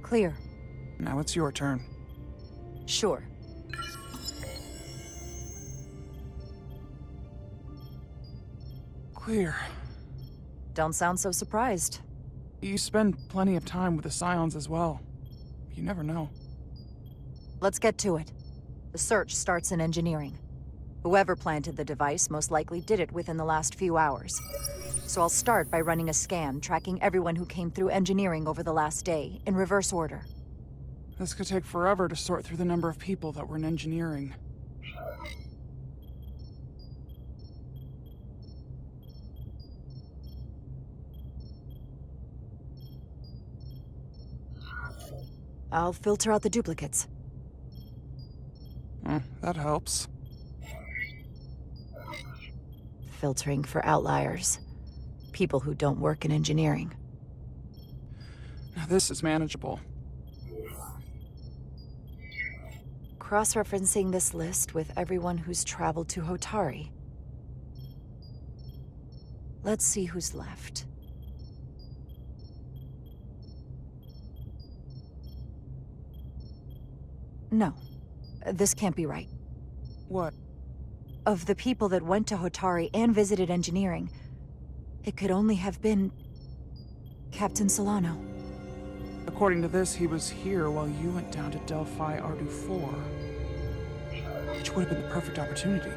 [SPEAKER 1] Clear.
[SPEAKER 13] Now it's your turn.
[SPEAKER 1] Sure.
[SPEAKER 13] Clear.
[SPEAKER 1] Don't sound so surprised.
[SPEAKER 13] You spend plenty of time with the Scions as well. You never know.
[SPEAKER 1] Let's get to it. The search starts in engineering. Whoever planted the device most likely did it within the last few hours. So I'll start by running a scan, tracking everyone who came through engineering over the last day, in reverse order.
[SPEAKER 13] This could take forever to sort through the number of people that were in engineering.
[SPEAKER 1] I'll filter out the duplicates.
[SPEAKER 13] That helps.
[SPEAKER 1] Filtering for outliers. People who don't work in engineering.
[SPEAKER 13] Now this is manageable.
[SPEAKER 1] Cross-referencing this list with everyone who's traveled to Hotari. Let's see who's left. No. This can't be right.
[SPEAKER 13] What?
[SPEAKER 1] Of the people that went to Hotari and visited engineering, it could only have been... Captain Solano.
[SPEAKER 13] According to this, he was here while you went down to Delphi Ardu 4. Which would have been the perfect opportunity.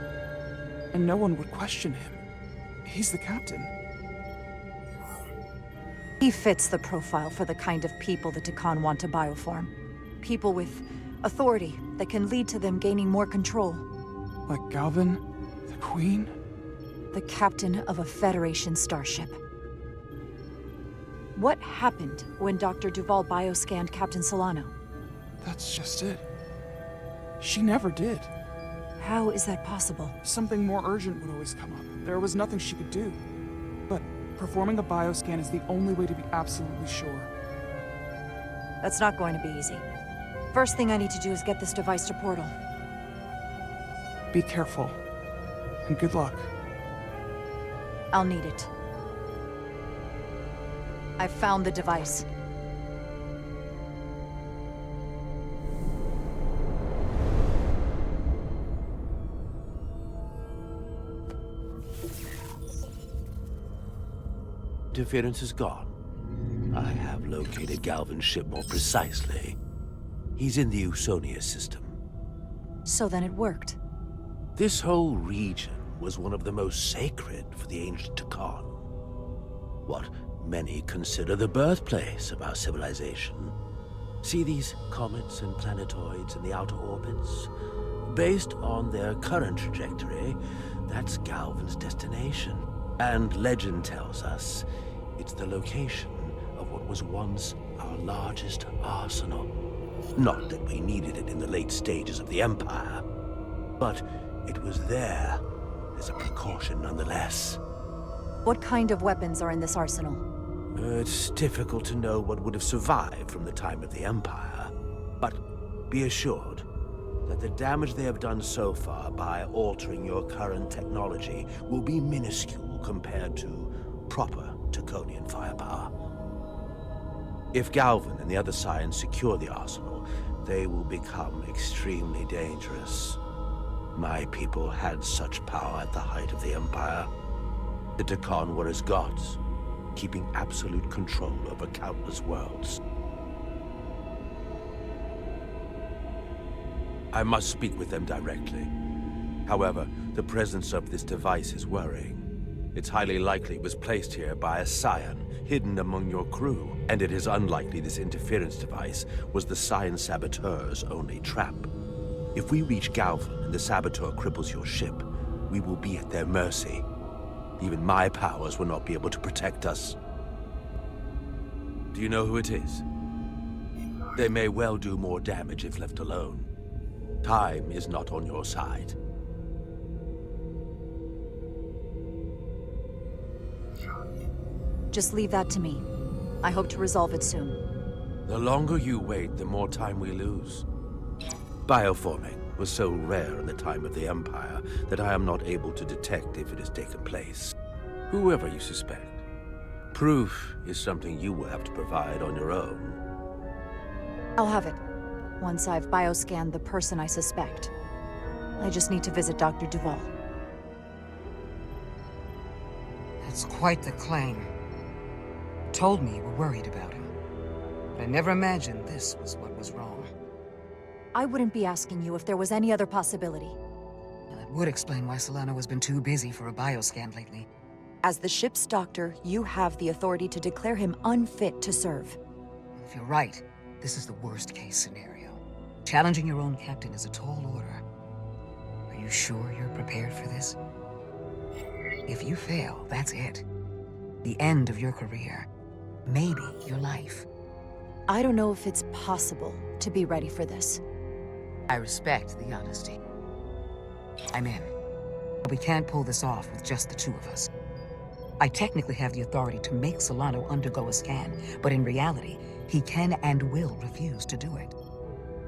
[SPEAKER 13] And no one would question him. He's the captain.
[SPEAKER 1] He fits the profile for the kind of people the Takan want to bioform. People with authority that can lead to them gaining more control.
[SPEAKER 13] Like Galvin? The Queen?
[SPEAKER 1] The captain of a Federation starship. What happened when Dr. Duval bioscanned Captain Solano?
[SPEAKER 13] That's just it. She never did.
[SPEAKER 1] How is that possible?
[SPEAKER 13] Something more urgent would always come up. There was nothing she could do. But performing a bioscan is the only way to be absolutely sure.
[SPEAKER 1] That's not going to be easy. First thing I need to do is get this device to Portal.
[SPEAKER 13] Be careful. And good luck.
[SPEAKER 1] I'll need it. I found the device.
[SPEAKER 5] Interference is gone. I have located Galvin's ship more precisely. He's in the Usonia system.
[SPEAKER 1] So then it worked.
[SPEAKER 5] This whole region was one of the most sacred for the ancient Takan. What many consider the birthplace of our civilization. See these comets and planetoids in the outer orbits? Based on their current trajectory, that's Galvin's destination. And legend tells us it's the location of what was once our largest arsenal. Not that we needed it in the late stages of the Empire, but it was there as a precaution nonetheless.
[SPEAKER 1] What kind of weapons are in this arsenal?
[SPEAKER 5] It's difficult to know what would have survived from the time of the Empire, but be assured that the damage they have done so far by altering your current technology will be minuscule compared to proper Taconian firepower. If Galvin and the other Scions secure the arsenal, they will become extremely dangerous. My people had such power at the height of the Empire. The Takan were as gods, keeping absolute control over countless worlds. I must speak with them directly. However, the presence of this device is worrying. It's highly likely it was placed here by a Scion, hidden among your crew, and it is unlikely this interference device was the Scion saboteur's only trap. If we reach Galvin and the saboteur cripples your ship, we will be at their mercy. Even my powers will not be able to protect us. Do you know who it is? They may well do more damage if left alone. Time is not on your side.
[SPEAKER 1] Just leave that to me. I hope to resolve it soon.
[SPEAKER 5] The longer you wait, the more time we lose. Bioforming was so rare in the time of the Empire that I am not able to detect if it has taken place. Whoever you suspect, proof is something you will have to provide on your own.
[SPEAKER 1] I'll have it, once I've bioscanned the person I suspect. I just need to visit Dr. Duval.
[SPEAKER 4] That's quite the claim. Told me you were worried about him. But I never imagined this was what was wrong.
[SPEAKER 1] I wouldn't be asking you if there was any other possibility.
[SPEAKER 4] Well, it would explain why Solano has been too busy for a bioscan lately.
[SPEAKER 1] As the ship's doctor, you have the authority to declare him unfit to serve.
[SPEAKER 4] If you're right, this is the worst-case scenario. Challenging your own captain is a tall order. Are you sure you're prepared for this? If you fail, that's it. The end of your career. Maybe your life.
[SPEAKER 1] I don't know if it's possible to be ready for this.
[SPEAKER 4] I respect the honesty. I'm in. But we can't pull this off with just the two of us. I technically have the authority to make Solano undergo a scan, but in reality, he can and will refuse to do it.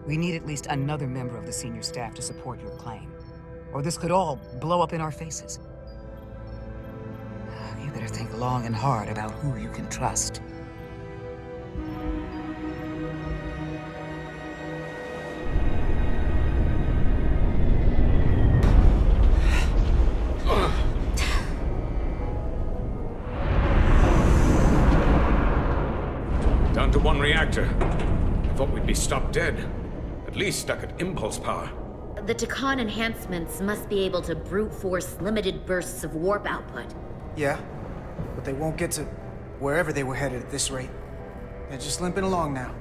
[SPEAKER 4] We need at least another member of the senior staff to support your claim, or this could all blow up in our faces. You better think long and hard about who you can trust.
[SPEAKER 9] to one reactor. I thought we'd be stopped dead. At least stuck at impulse power.
[SPEAKER 8] The Takan enhancements must be able to brute force limited bursts of warp output.
[SPEAKER 6] Yeah, but they won't get to wherever they were headed at this rate. They're just limping along now.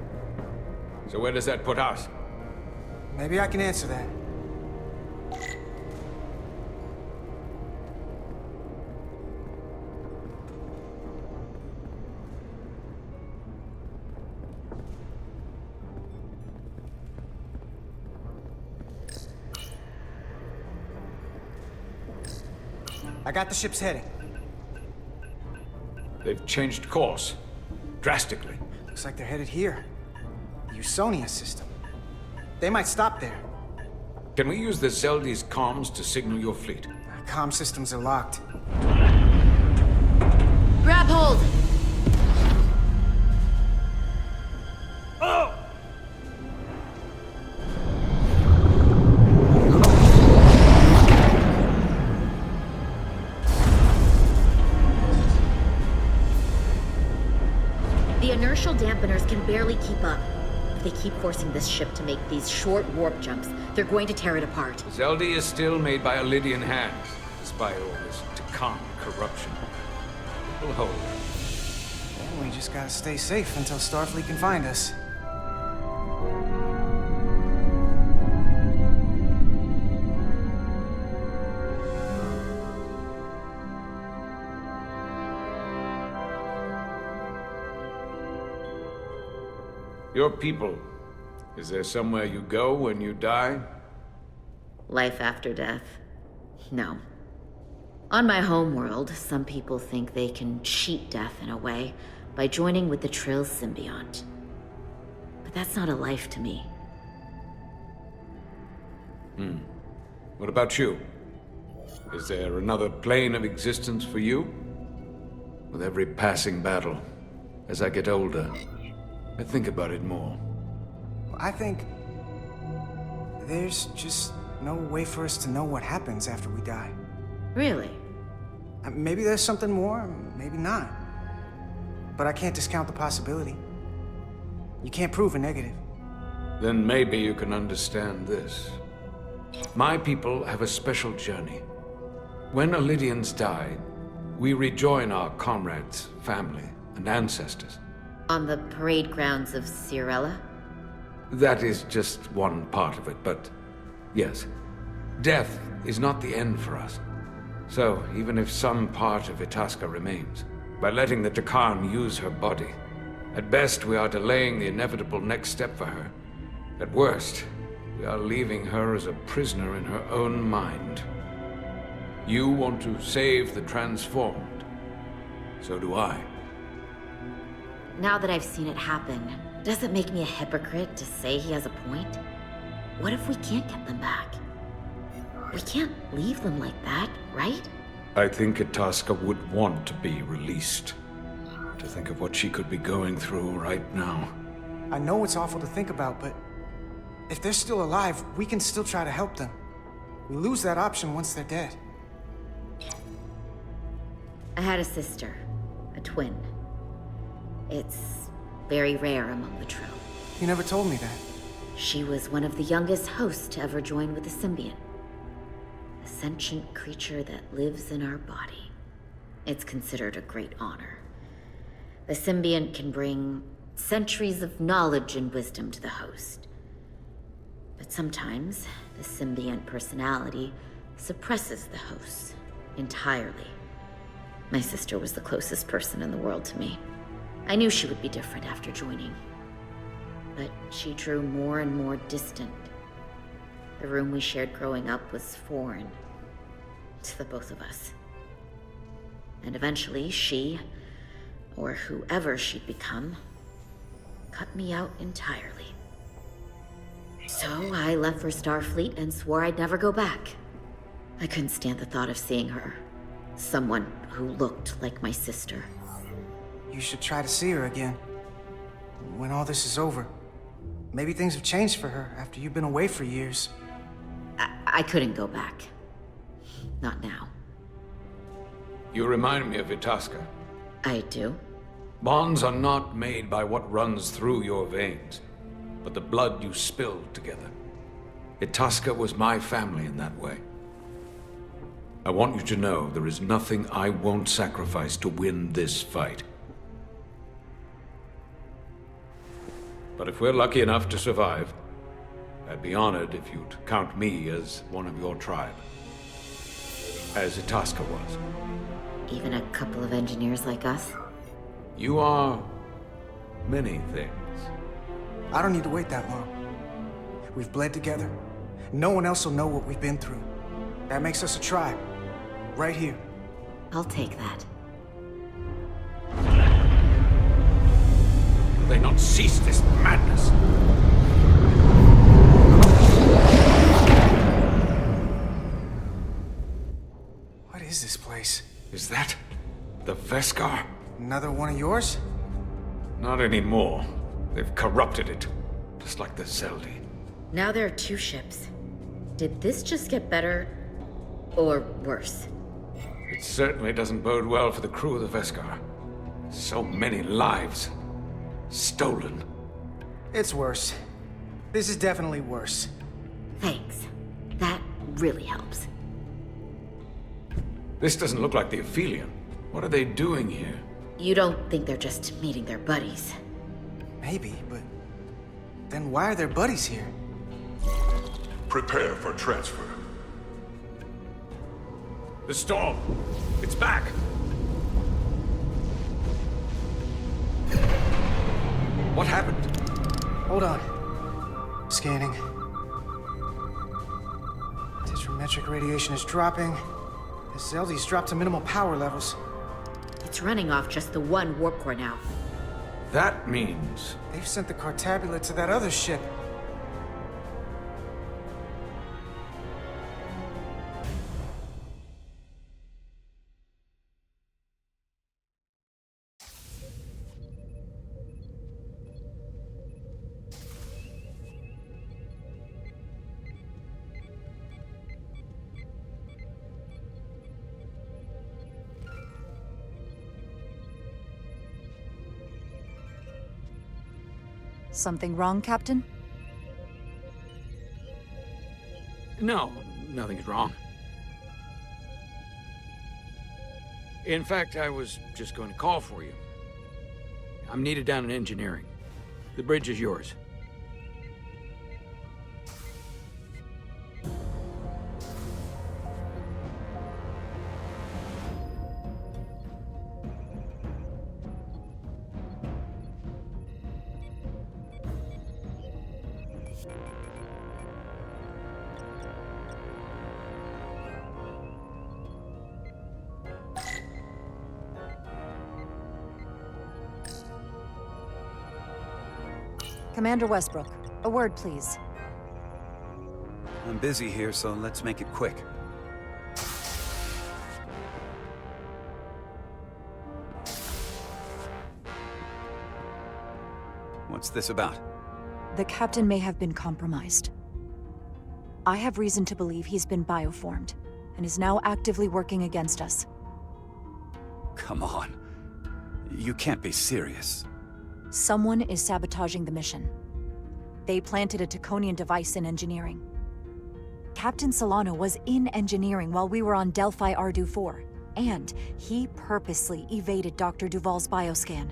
[SPEAKER 9] So where does that put us?
[SPEAKER 6] Maybe I can answer that. I got the ship's heading.
[SPEAKER 9] They've changed course. Drastically.
[SPEAKER 6] Looks like they're headed here. The Usonia system. They might stop there.
[SPEAKER 9] Can we use the Zeldy's comms to signal your fleet?
[SPEAKER 6] Comm systems are locked.
[SPEAKER 8] Grab hold!
[SPEAKER 9] Oh!
[SPEAKER 8] The inertial dampeners can barely keep up. If they keep forcing this ship to make these short warp jumps, they're going to tear it apart.
[SPEAKER 9] Zeldy is still made by Lydian hands, despite all this Takan corruption. It will hold.
[SPEAKER 6] Well, we just gotta stay safe until Starfleet can find us.
[SPEAKER 9] Your people, is there somewhere you go when you die?
[SPEAKER 8] Life after death? No. On my homeworld, some people think they can cheat death in a way by joining with the Trill symbiont. But that's not a life to me.
[SPEAKER 9] What about you? Is there another plane of existence for you? With every passing battle, as I get older, I think about it more.
[SPEAKER 6] I think there's just no way for us to know what happens after we die.
[SPEAKER 8] Really?
[SPEAKER 6] Maybe there's something more, maybe not. But I can't discount the possibility. You can't prove a negative.
[SPEAKER 9] Then maybe you can understand this. My people have a special journey. When Lydians die, we rejoin our comrades, family, and ancestors.
[SPEAKER 8] On the parade grounds of Cirella?
[SPEAKER 9] That is just one part of it, but yes. Death is not the end for us. So, even if some part of Itasca remains, by letting the Takan use her body, at best we are delaying the inevitable next step for her. At worst, we are leaving her as a prisoner in her own mind. You want to save the transformed. So do I.
[SPEAKER 8] Now that I've seen it happen, does it make me a hypocrite to say he has a point? What if we can't get them back? We can't leave them like that, right?
[SPEAKER 9] I think Itasca would want to be released. To think of what she could be going through right now.
[SPEAKER 6] I know it's awful to think about, but if they're still alive, we can still try to help them. We lose that option once they're dead.
[SPEAKER 8] I had a sister, a twin. It's very rare among the Trill.
[SPEAKER 6] You never told me that.
[SPEAKER 8] She was one of the youngest hosts to ever join with the symbiont. A sentient creature that lives in our body. It's considered a great honor. The symbiont can bring centuries of knowledge and wisdom to the host. But sometimes, the symbiont personality suppresses the host entirely. My sister was the closest person in the world to me. I knew she would be different after joining. But she drew more and more distant. The room we shared growing up was foreign to the both of us. And eventually she, or whoever she'd become, cut me out entirely. So I left for Starfleet and swore I'd never go back. I couldn't stand the thought of seeing her. Someone who looked like my sister.
[SPEAKER 6] You should try to see her again. When all this is over. Maybe things have changed for her after you've been away for years.
[SPEAKER 8] I couldn't go back. Not now.
[SPEAKER 9] You remind me of Itasca.
[SPEAKER 8] I do?
[SPEAKER 9] Bonds are not made by what runs through your veins, but the blood you spill together. Itasca was my family in that way. I want you to know there is nothing I won't sacrifice to win this fight. But if we're lucky enough to survive, I'd be honored if you'd count me as one of your tribe. As Itasca was.
[SPEAKER 8] Even a couple of engineers like us?
[SPEAKER 9] You are many things.
[SPEAKER 6] I don't need to wait that long. We've bled together. No one else will know what we've been through. That makes us a tribe. Right here.
[SPEAKER 8] I'll take that.
[SPEAKER 9] Will they not cease this madness?
[SPEAKER 6] What is this place?
[SPEAKER 9] Is that the Veskar?
[SPEAKER 6] Another one of yours?
[SPEAKER 9] Not anymore. They've corrupted it, just like the Zeldi.
[SPEAKER 8] Now there are 2 ships. Did this just get better, or worse?
[SPEAKER 9] It certainly doesn't bode well for the crew of the Veskar. So many lives stolen.
[SPEAKER 6] It's worse. This is definitely worse.
[SPEAKER 8] Thanks. That really helps.
[SPEAKER 9] This doesn't look like the Aphelion. What are they doing here?
[SPEAKER 8] You don't think they're just meeting their buddies?
[SPEAKER 6] Maybe, but then why are their buddies here?
[SPEAKER 9] Prepare for transfer. The storm! It's back! What happened?
[SPEAKER 6] Hold on. Scanning. Tetrametric radiation is dropping. The Zeldi's dropped to minimal power levels.
[SPEAKER 8] It's running off just the one warp core now.
[SPEAKER 9] That means...
[SPEAKER 6] They've sent the Cartabula to that other ship.
[SPEAKER 1] Something wrong, Captain?
[SPEAKER 11] No, nothing's wrong. In fact, I was just going to call for you. I'm needed down in engineering. The bridge is yours.
[SPEAKER 1] Commander Westbrook, a word, please.
[SPEAKER 2] I'm busy here, so let's make it quick. What's this about?
[SPEAKER 1] The captain may have been compromised. I have reason to believe he's been bioformed, and is now actively working against us.
[SPEAKER 2] Come on. You can't be serious.
[SPEAKER 1] Someone is sabotaging the mission. They planted a Taconian device in engineering. Captain Solano was in engineering while we were on Delphi Ardu 4, and he purposely evaded Dr. Duval's bioscan.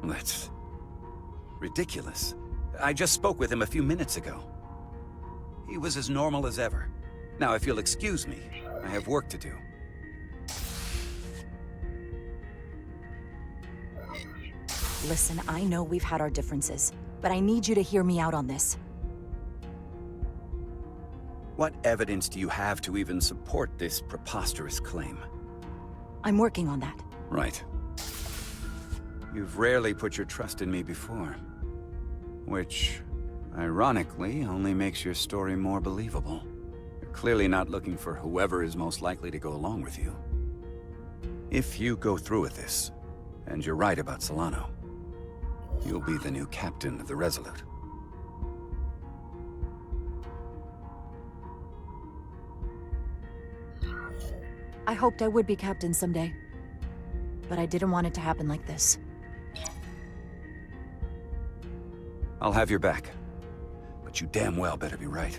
[SPEAKER 2] That's ridiculous. I just spoke with him a few minutes ago. He was as normal as ever. Now, if you'll excuse me, I have work to do.
[SPEAKER 1] Listen, I know we've had our differences, but I need you to hear me out on this.
[SPEAKER 2] What evidence do you have to even support this preposterous claim?
[SPEAKER 1] I'm working on that.
[SPEAKER 2] Right. You've rarely put your trust in me before. Which, ironically, only makes your story more believable. You're clearly not looking for whoever is most likely to go along with you. If you go through with this, and you're right about Solano, you'll be the new captain of the Resolute.
[SPEAKER 1] I hoped I would be captain someday. but I didn't want it to happen like this.
[SPEAKER 2] I'll have your back. But you damn well better be right.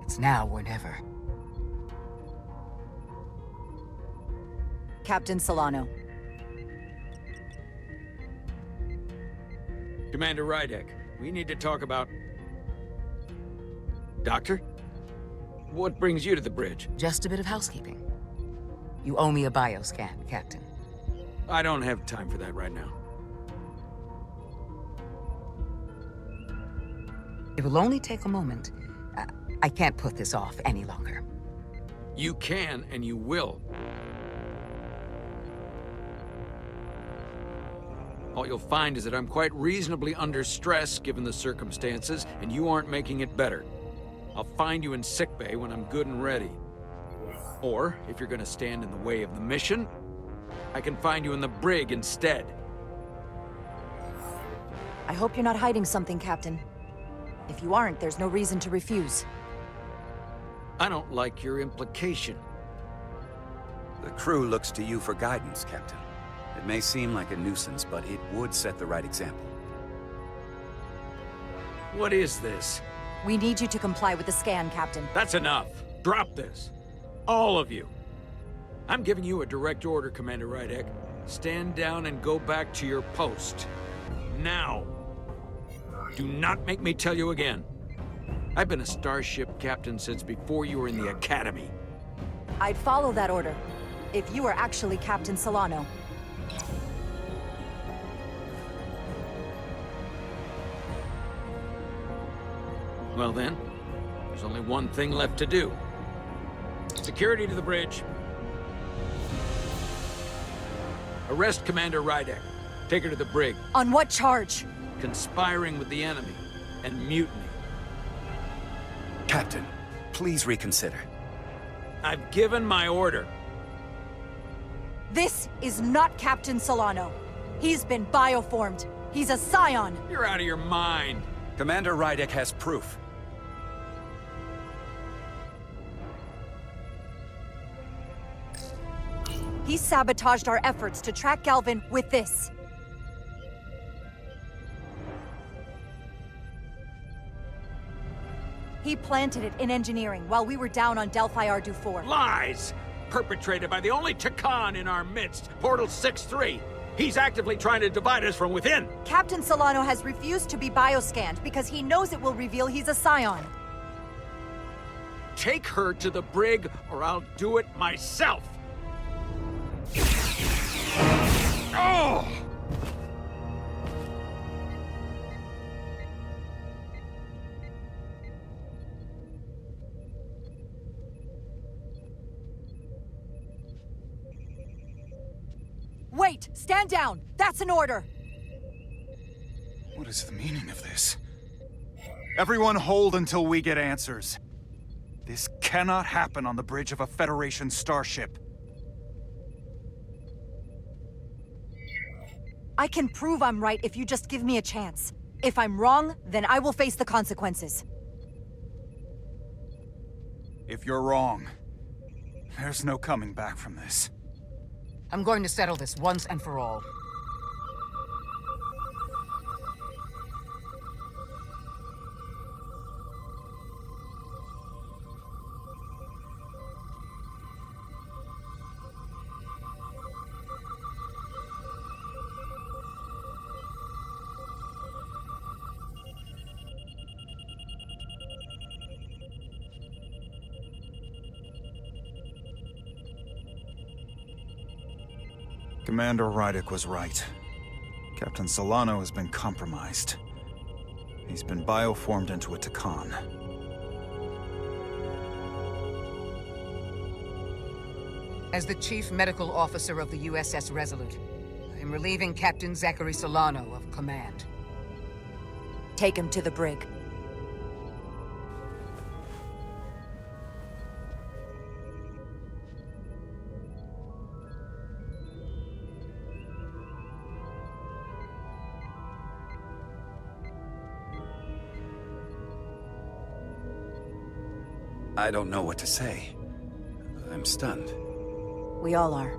[SPEAKER 4] It's now or never.
[SPEAKER 1] Captain Solano.
[SPEAKER 11] Commander Rydek, we need to talk about... Doctor? What brings you to the bridge?
[SPEAKER 4] Just a bit of housekeeping. You owe me a bioscan, Captain.
[SPEAKER 11] I don't have time for that right now.
[SPEAKER 4] It will only take a moment. I can't put this off any longer.
[SPEAKER 11] You can, and you will. All you'll find is that I'm quite reasonably under stress given the circumstances, and you aren't making it better. I'll find you in sickbay when I'm good and ready. Or, if you're gonna stand in the way of the mission, I can find you in the brig instead.
[SPEAKER 1] I hope you're not hiding something, Captain. If you aren't, there's no reason to refuse.
[SPEAKER 11] I don't like your implication.
[SPEAKER 2] The crew looks to you for guidance, Captain. It may seem like a nuisance, but it would set the right example.
[SPEAKER 11] What is this?
[SPEAKER 1] We need you to comply with the scan, Captain.
[SPEAKER 11] That's enough. Drop this. All of you. I'm giving you a direct order, Commander Rydek. Stand down and go back to your post. Now. Do not make me tell you again. I've been a starship captain since before you were in the Academy.
[SPEAKER 1] I'd follow that order, if you were actually Captain Solano.
[SPEAKER 11] Well then, there's only one thing left to do. Security to the bridge. Arrest Commander Rydek. Take her to the brig.
[SPEAKER 1] On what charge?
[SPEAKER 11] Conspiring with the enemy and mutiny.
[SPEAKER 2] Captain, please reconsider.
[SPEAKER 11] I've given my order.
[SPEAKER 1] This is not Captain Solano. He's been bioformed. He's a scion.
[SPEAKER 11] You're out of your mind.
[SPEAKER 2] Commander Rydek has proof.
[SPEAKER 1] He sabotaged our efforts to track Galvin with this. He planted it in engineering while we were down on Delphi Ardu 4.
[SPEAKER 11] Lies! Perpetrated by the only Takan in our midst, Portal 6-3. He's actively trying to divide us from within.
[SPEAKER 1] Captain Solano has refused to be bioscanned because he knows it will reveal he's a scion.
[SPEAKER 11] Take her to the brig, or I'll do it myself. Oh!
[SPEAKER 1] Wait! Stand down! That's an order!
[SPEAKER 13] What is the meaning of this? Everyone hold until we get answers. This cannot happen on the bridge of a Federation starship.
[SPEAKER 1] I can prove I'm right if you just give me a chance. If I'm wrong, then I will face the consequences.
[SPEAKER 13] If you're wrong, there's no coming back from this.
[SPEAKER 4] I'm going to settle this once and for all.
[SPEAKER 13] Commander Rydek was right. Captain Solano has been compromised. He's been bioformed into a Takan.
[SPEAKER 4] As the Chief Medical Officer of the USS Resolute, I'm relieving Captain Zachary Solano of command.
[SPEAKER 1] Take him to the brig.
[SPEAKER 2] I don't know what to say. I'm stunned.
[SPEAKER 1] We all are.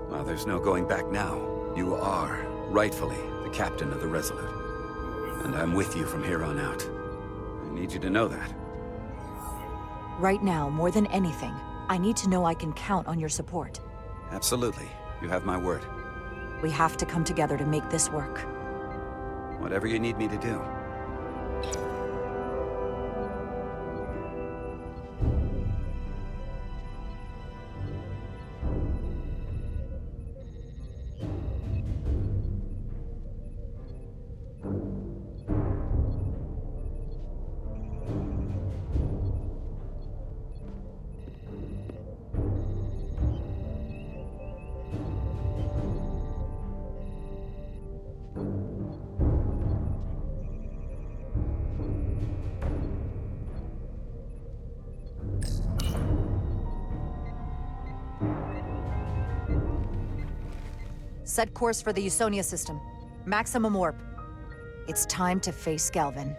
[SPEAKER 2] Well, there's no going back now. You are, rightfully, the captain of the Resolute. And I'm with you from here on out. I need you to know that.
[SPEAKER 1] Right now, more than anything, I need to know I can count on your support.
[SPEAKER 2] Absolutely. You have my word.
[SPEAKER 1] We have to come together to make this work.
[SPEAKER 2] Whatever you need me to do.
[SPEAKER 1] Set course for the Usonia system. Maximum warp. It's time to face Galvin.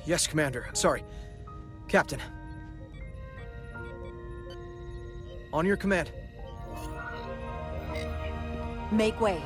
[SPEAKER 14] Yes, Commander. Sorry. Captain. On your command.
[SPEAKER 1] Make way.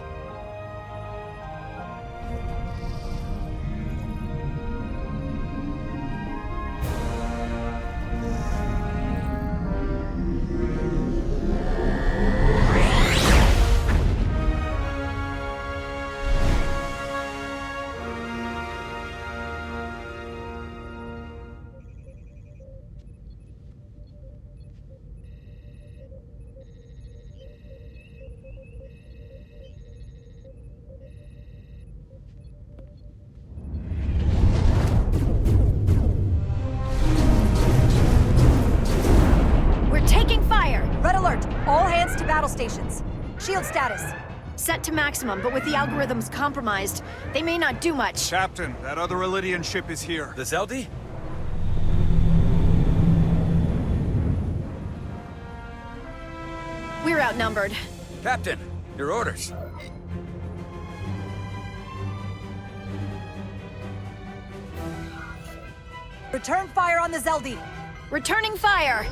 [SPEAKER 1] Stations. Shield status.
[SPEAKER 3] Set to maximum, but with the algorithms compromised, they may not do much.
[SPEAKER 13] Captain, that other Elydian ship is here.
[SPEAKER 2] The Zeldi?
[SPEAKER 3] We're outnumbered.
[SPEAKER 2] Captain, your orders.
[SPEAKER 1] Return fire on the Zeldi.
[SPEAKER 3] Returning fire.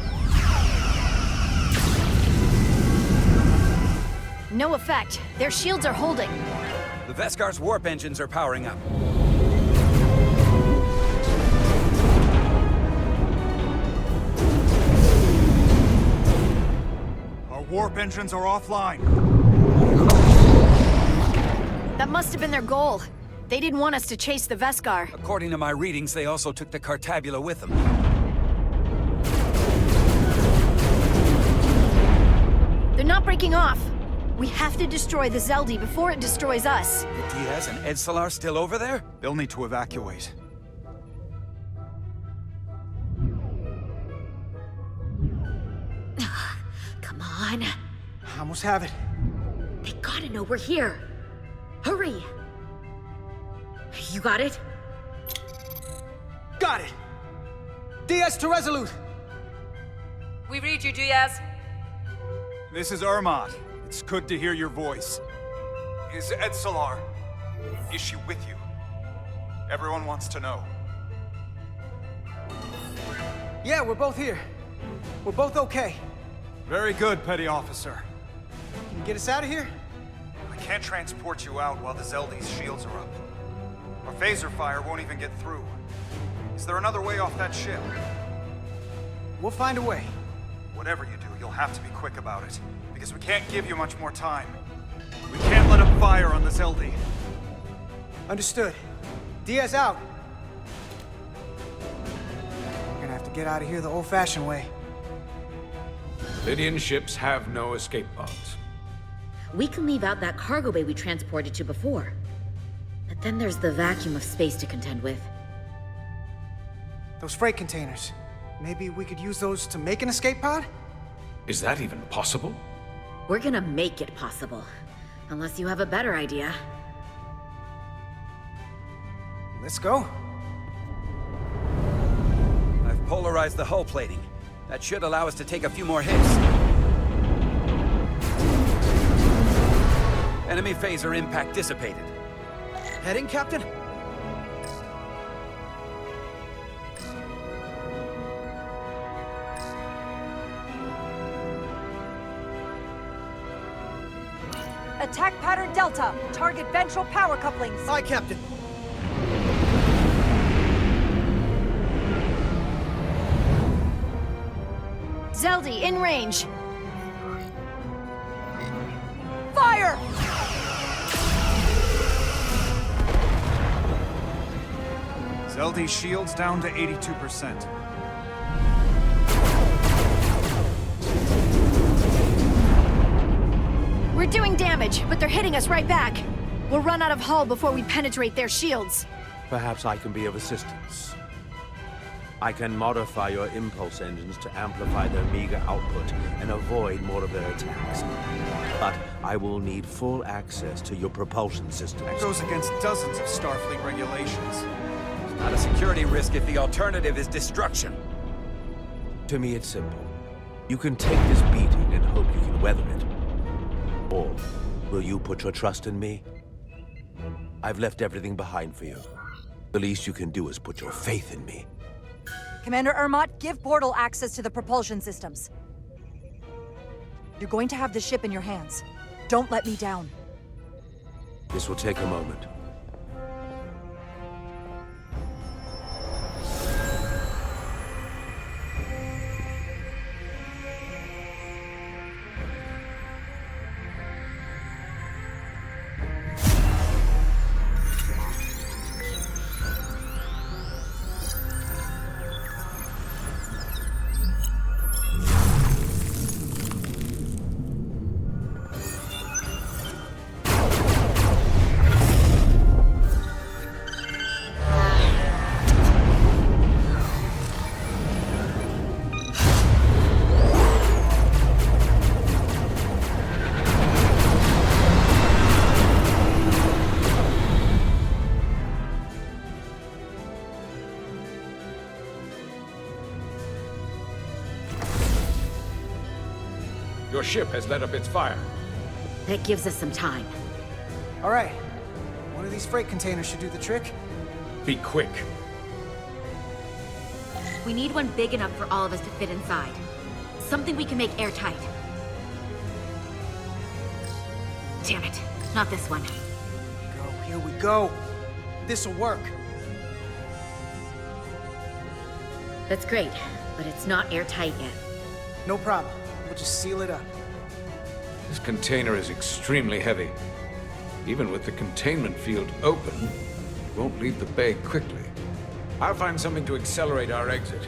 [SPEAKER 3] No effect. Their shields are holding.
[SPEAKER 2] The Veskar's warp engines are powering up.
[SPEAKER 13] Our warp engines are offline.
[SPEAKER 3] That must have been their goal. They didn't want us to chase the Veskar.
[SPEAKER 2] According to my readings, they also took the Cartabula with them.
[SPEAKER 3] They're not breaking off. We have to destroy the Zeldi before it destroys us.
[SPEAKER 2] The Diaz and Edsalar still over there?
[SPEAKER 13] They'll need to evacuate.
[SPEAKER 8] Come on.
[SPEAKER 6] I almost have it.
[SPEAKER 8] They gotta know we're here. Hurry! You got it?
[SPEAKER 6] Got it! Diaz to Resolute!
[SPEAKER 15] We read you, Diaz.
[SPEAKER 13] This is Ermot. It's good to hear your voice. Is Edsalar... is she with you? Everyone wants to know.
[SPEAKER 6] Yeah, we're both here. We're both okay.
[SPEAKER 13] Very good, Petty Officer.
[SPEAKER 6] Can you get us out of here?
[SPEAKER 13] I can't transport you out while the Zeldi's shields are up. Our phaser fire won't even get through. Is there another way off that ship?
[SPEAKER 6] We'll find a way.
[SPEAKER 13] Whatever you do, you'll have to be quick about it, because we can't give you much more time. We can't let them fire on the Zeldi.
[SPEAKER 6] Understood. Diaz out. We're gonna have to get out of here the old-fashioned way.
[SPEAKER 9] Lydian ships have no escape pods.
[SPEAKER 8] We can leave out that cargo bay we transported to before. But then there's the vacuum of space to contend with.
[SPEAKER 6] Those freight containers. Maybe we could use those to make an escape pod?
[SPEAKER 9] Is that even possible?
[SPEAKER 8] We're gonna make it possible. Unless you have a better idea.
[SPEAKER 6] Let's go.
[SPEAKER 2] I've polarized the hull plating. That should allow us to take a few more hits. Enemy phaser impact dissipated.
[SPEAKER 14] Heading, Captain?
[SPEAKER 15] Attack pattern Delta. Target ventral power couplings.
[SPEAKER 14] Aye, Captain.
[SPEAKER 3] Zeldy, in range.
[SPEAKER 15] Fire!
[SPEAKER 13] Zeldy's shield's down to 82%.
[SPEAKER 3] We're doing damage, but they're hitting us right back. We'll run out of hull before we penetrate their shields.
[SPEAKER 5] Perhaps I can be of assistance. I can modify your impulse engines to amplify their meager output and avoid more of their attacks. But I will need full access to your propulsion systems.
[SPEAKER 13] That goes against dozens of Starfleet regulations.
[SPEAKER 2] It's not a security risk if the alternative is destruction.
[SPEAKER 5] To me, it's simple. You can take this beating and hope you can weather it. Or will you put your trust in me? I've left everything behind for you. The least you can do is put your faith in me.
[SPEAKER 15] Commander Ermot, give portal access to the propulsion systems. You're going to have the ship in your hands. Don't let me down.
[SPEAKER 5] This will take a moment.
[SPEAKER 11] Your ship has let up its fire.
[SPEAKER 8] That gives us some time.
[SPEAKER 6] All right. One of these freight containers should do the trick.
[SPEAKER 11] Be quick.
[SPEAKER 8] We need one big enough for all of us to fit inside. Something we can make airtight. Damn it, not this one.
[SPEAKER 6] Go, here we go. This'll work.
[SPEAKER 8] That's great, but it's not airtight yet.
[SPEAKER 6] No problem. We'll just seal it up.
[SPEAKER 9] This container is extremely heavy. Even with the containment field open, it won't leave the bay quickly.
[SPEAKER 11] I'll find something to accelerate our exit.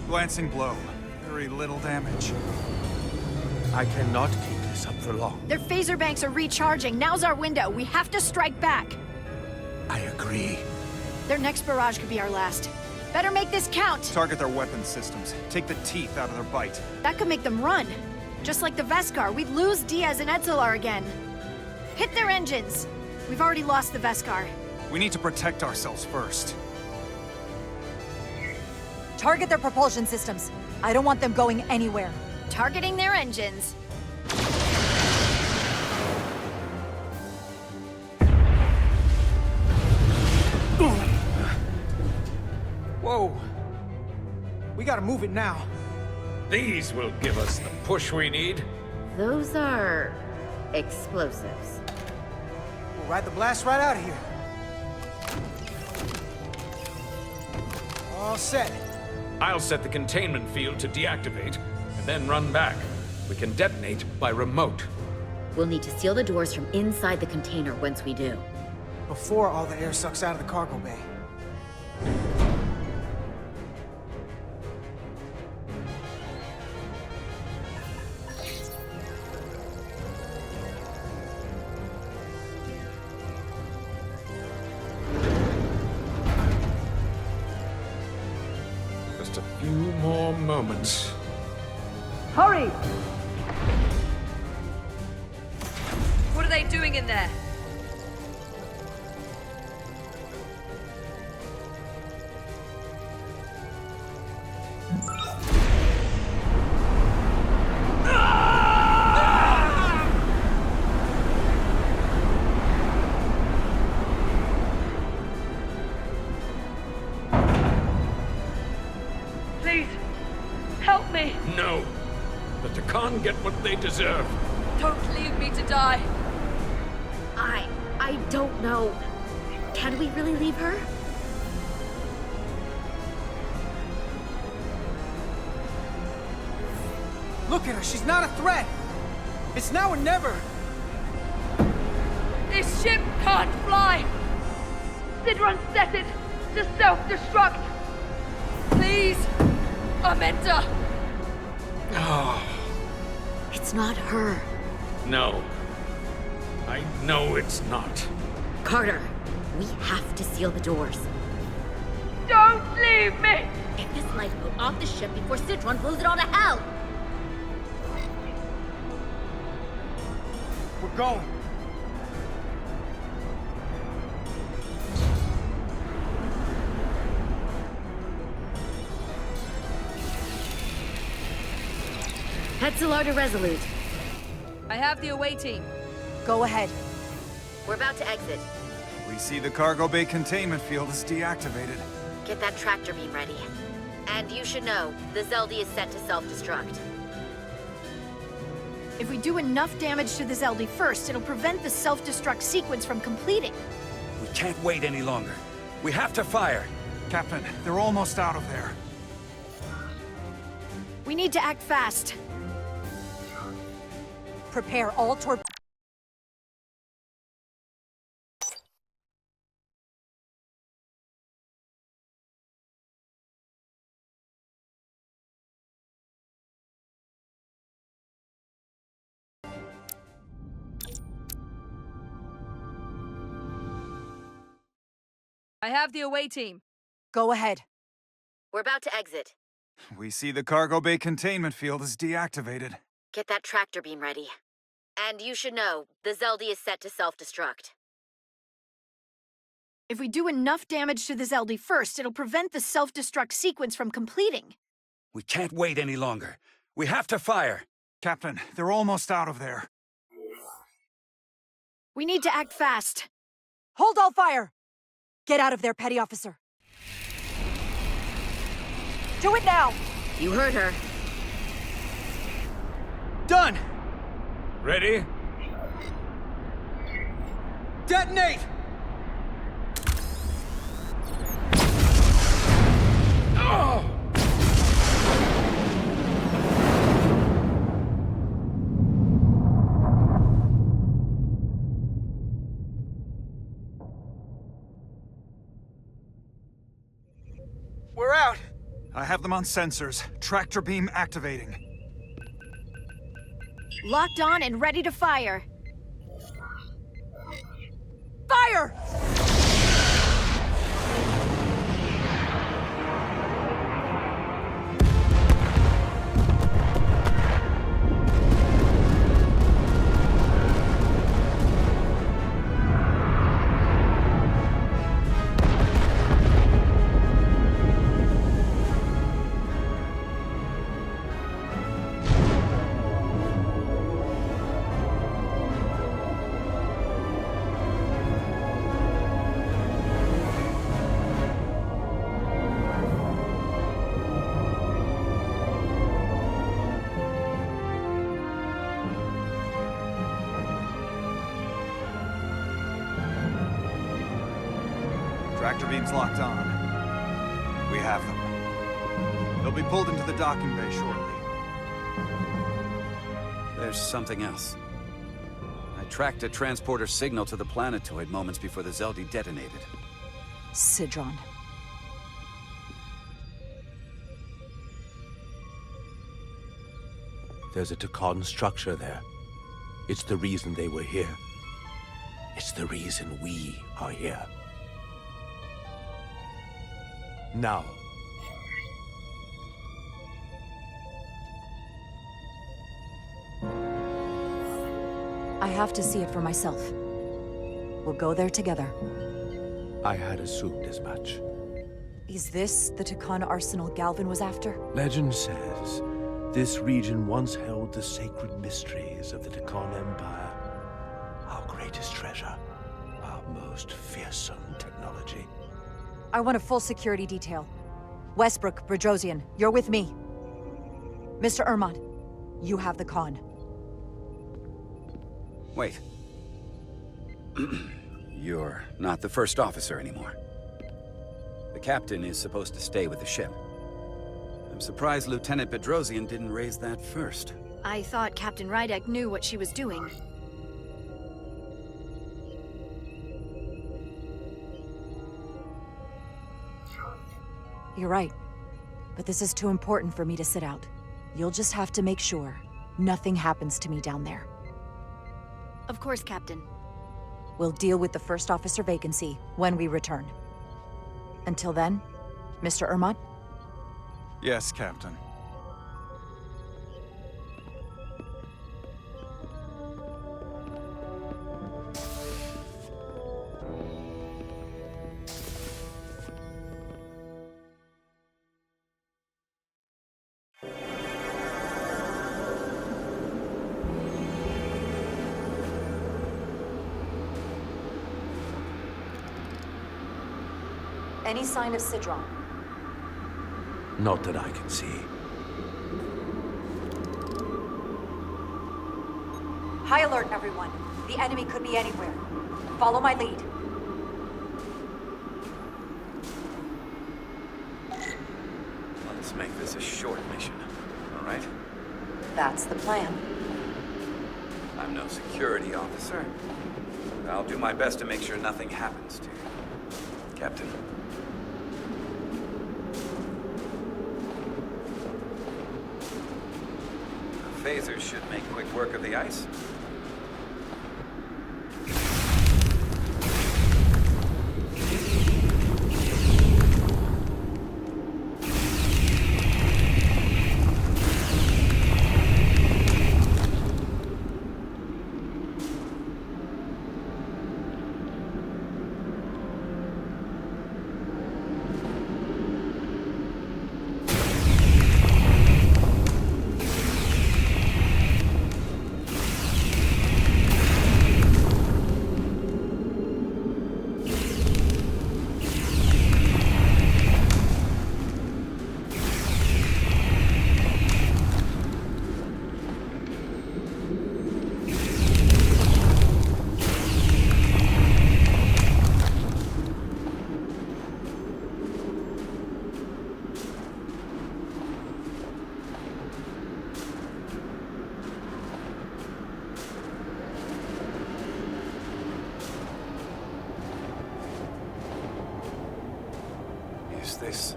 [SPEAKER 13] Glancing blow. Very little damage.
[SPEAKER 5] I cannot keep this up for long.
[SPEAKER 3] Their phaser banks are recharging. Now's our window. We have to strike back.
[SPEAKER 5] I agree.
[SPEAKER 3] Their next barrage could be our last. Better make this count.
[SPEAKER 13] Target their weapon systems. Take the teeth out of their bite.
[SPEAKER 3] That could make them run. Just like the Veskar, we'd lose Diaz and Etzelar again. Hit their engines. We've already lost the Veskar.
[SPEAKER 13] We need to protect ourselves first.
[SPEAKER 15] Target their propulsion systems. I don't want them going anywhere.
[SPEAKER 3] Targeting their engines.
[SPEAKER 6] Whoa. We gotta move it now.
[SPEAKER 11] These will give us the push we need.
[SPEAKER 8] Those are explosives.
[SPEAKER 6] We'll ride the blast right out of here. All set.
[SPEAKER 11] I'll set the containment field to deactivate, and then run back. We can detonate by remote.
[SPEAKER 8] We'll need to seal the doors from inside the container once we do.
[SPEAKER 6] Before all the air sucks out of the cargo bay.
[SPEAKER 9] Just a few more moments.
[SPEAKER 7] Hurry! What are they doing in there? Please, help me.
[SPEAKER 9] No. The Takan get what they deserve.
[SPEAKER 7] Don't leave me to die.
[SPEAKER 8] I don't know. Can we really leave her?
[SPEAKER 6] Look at her, she's not a threat! It's now or never!
[SPEAKER 7] This ship can't fly! Sidron set it to self-destruct! Please! Amenta!
[SPEAKER 8] It's not her.
[SPEAKER 9] No. I know it's not.
[SPEAKER 8] Carter, we have to seal the doors.
[SPEAKER 7] Don't leave me!
[SPEAKER 8] Get this lifeboat off the ship before Sidron blows it all to hell!
[SPEAKER 6] We're going.
[SPEAKER 8] Hetzelar to Resolute.
[SPEAKER 7] I have the away team.
[SPEAKER 15] Go ahead.
[SPEAKER 8] We're about to exit.
[SPEAKER 14] We see the cargo bay containment field is deactivated.
[SPEAKER 8] Get that tractor beam ready. And you should know, the Zeldy is set to self-destruct.
[SPEAKER 3] If we do enough damage to the Zeldy first, it'll prevent the self-destruct sequence from completing.
[SPEAKER 2] We can't wait any longer. We have to fire.
[SPEAKER 13] Captain, they're almost out of there.
[SPEAKER 3] We need to act fast.
[SPEAKER 15] Prepare all torpedoes.
[SPEAKER 7] I have the away team.
[SPEAKER 15] Go ahead.
[SPEAKER 8] We're about to exit.
[SPEAKER 14] We see the cargo bay containment field is deactivated.
[SPEAKER 8] Get that tractor beam ready. And you should know, the Zeldy is set to self-destruct.
[SPEAKER 3] If we do enough damage to the Zeldy first, it'll prevent the self-destruct sequence from completing.
[SPEAKER 2] We can't wait any longer. We have to fire.
[SPEAKER 13] Captain, they're almost out of there.
[SPEAKER 3] We need to act fast.
[SPEAKER 15] Hold all fire! Get out of there, Petty Officer. Do it now!
[SPEAKER 8] You heard her.
[SPEAKER 6] Done!
[SPEAKER 9] Ready?
[SPEAKER 6] Detonate!
[SPEAKER 9] Oh!
[SPEAKER 6] We're out!
[SPEAKER 13] I have them on sensors. Tractor beam activating.
[SPEAKER 3] Locked on and ready to fire.
[SPEAKER 15] Fire!
[SPEAKER 14] Tractor beam's locked on. We have them. They'll be pulled into the docking bay shortly.
[SPEAKER 2] There's something else. I tracked a transporter signal to the planetoid moments before the Zeldy detonated.
[SPEAKER 15] Sidron.
[SPEAKER 5] There's a Takan structure there. It's the reason they were here. It's the reason we are here. Now,
[SPEAKER 15] have to see it for myself. We'll go there together.
[SPEAKER 5] I had assumed as much.
[SPEAKER 15] Is this the Takan arsenal Galvin was after?
[SPEAKER 5] Legend says this region once held the sacred mysteries of the Takan Empire. Our greatest treasure. Our most fearsome technology.
[SPEAKER 15] I want a full security detail. Westbrook, Brodrosian, you're with me. Mr. Ermont, you have the con.
[SPEAKER 2] Wait. You're not the first officer anymore. The captain is supposed to stay with the ship. I'm surprised Lieutenant Bedrosian didn't raise that first.
[SPEAKER 3] I thought Captain Rydek knew what she was doing.
[SPEAKER 15] You're right. But this is too important for me to sit out. You'll just have to make sure nothing happens to me down there.
[SPEAKER 3] Of course, Captain.
[SPEAKER 15] We'll deal with the first officer vacancy when we return. Until then, Mr. Ermont?
[SPEAKER 14] Yes, Captain.
[SPEAKER 15] Any sign of Sidron?
[SPEAKER 5] Not that I can see.
[SPEAKER 15] High alert, everyone. The enemy could be anywhere. Follow my lead.
[SPEAKER 2] Let's make this a short mission, all right?
[SPEAKER 15] That's the plan.
[SPEAKER 2] I'm no security officer. I'll do my best to make sure nothing happens to you, Captain. The phasers should make quick work of the ice. Is this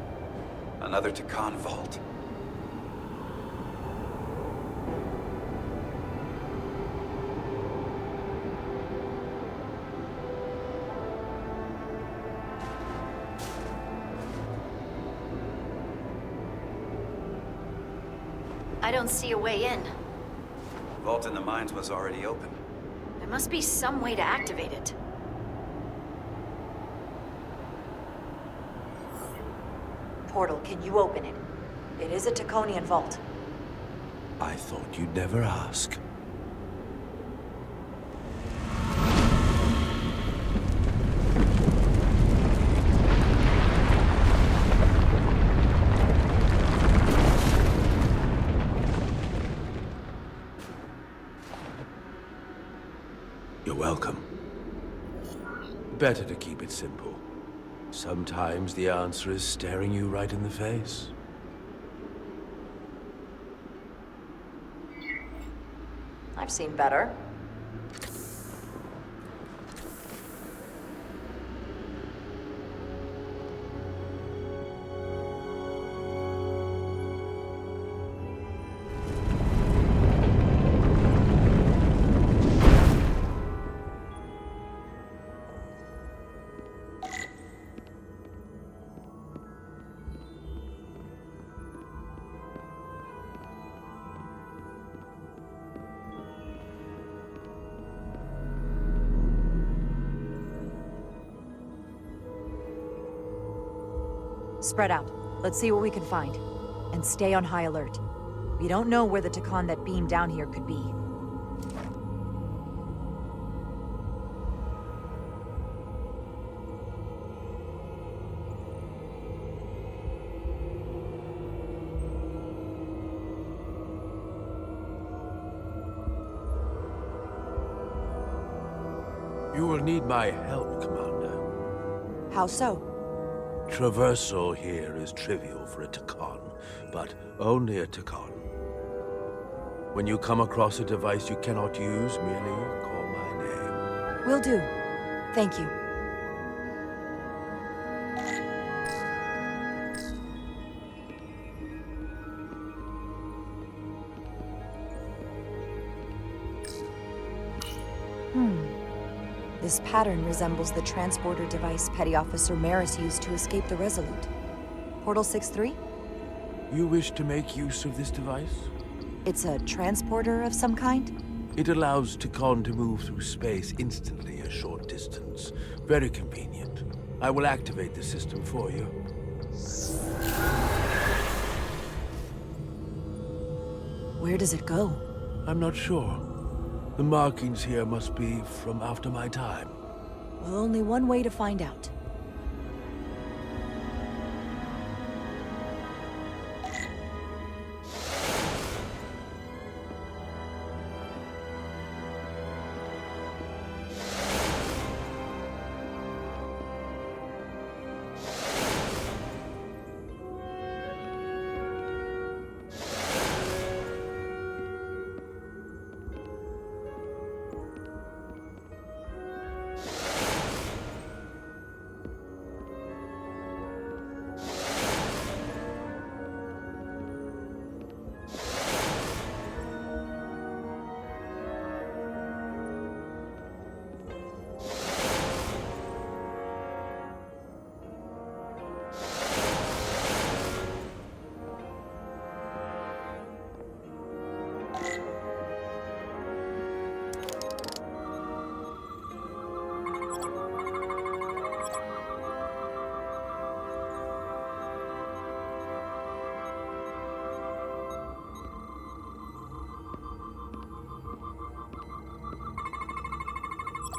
[SPEAKER 2] another Takan vault?
[SPEAKER 3] I don't see a way in.
[SPEAKER 2] The vault in the mines was already open.
[SPEAKER 3] There must be some way to activate it.
[SPEAKER 15] Portal, can you open it? It is a Taconian vault.
[SPEAKER 5] I thought you'd never ask. You're welcome. Better to keep it simple. Sometimes the answer is staring you right in the face.
[SPEAKER 15] I've seen better. Spread out. Let's see what we can find. And stay on high alert. We don't know where the Takan that beamed down here could be.
[SPEAKER 5] You will need my help, Commander.
[SPEAKER 15] How so?
[SPEAKER 5] Traversal here is trivial for a Takan, but only a Takan. When you come across a device you cannot use, merely call my name.
[SPEAKER 15] Will do. Thank you. This pattern resembles the transporter device Petty Officer Maris used to escape the Resolute. Portal 6-3?
[SPEAKER 5] You wish to make use of this device?
[SPEAKER 15] It's a transporter of some kind?
[SPEAKER 5] It allows Takan to move through space instantly a short distance. Very convenient. I will activate the system for you.
[SPEAKER 15] Where does it go?
[SPEAKER 5] I'm not sure. The markings here must be from after my time.
[SPEAKER 15] Well, only one way to find out.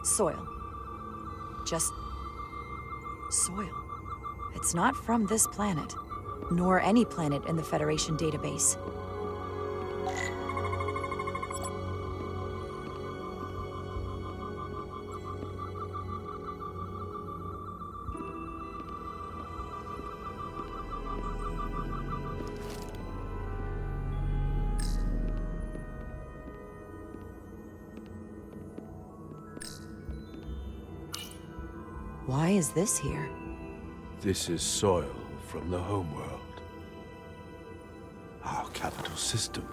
[SPEAKER 15] Soil. Just soil. It's not from this planet, nor any planet in the Federation database. Why is this here?
[SPEAKER 5] This is soil from the homeworld. Our capital system.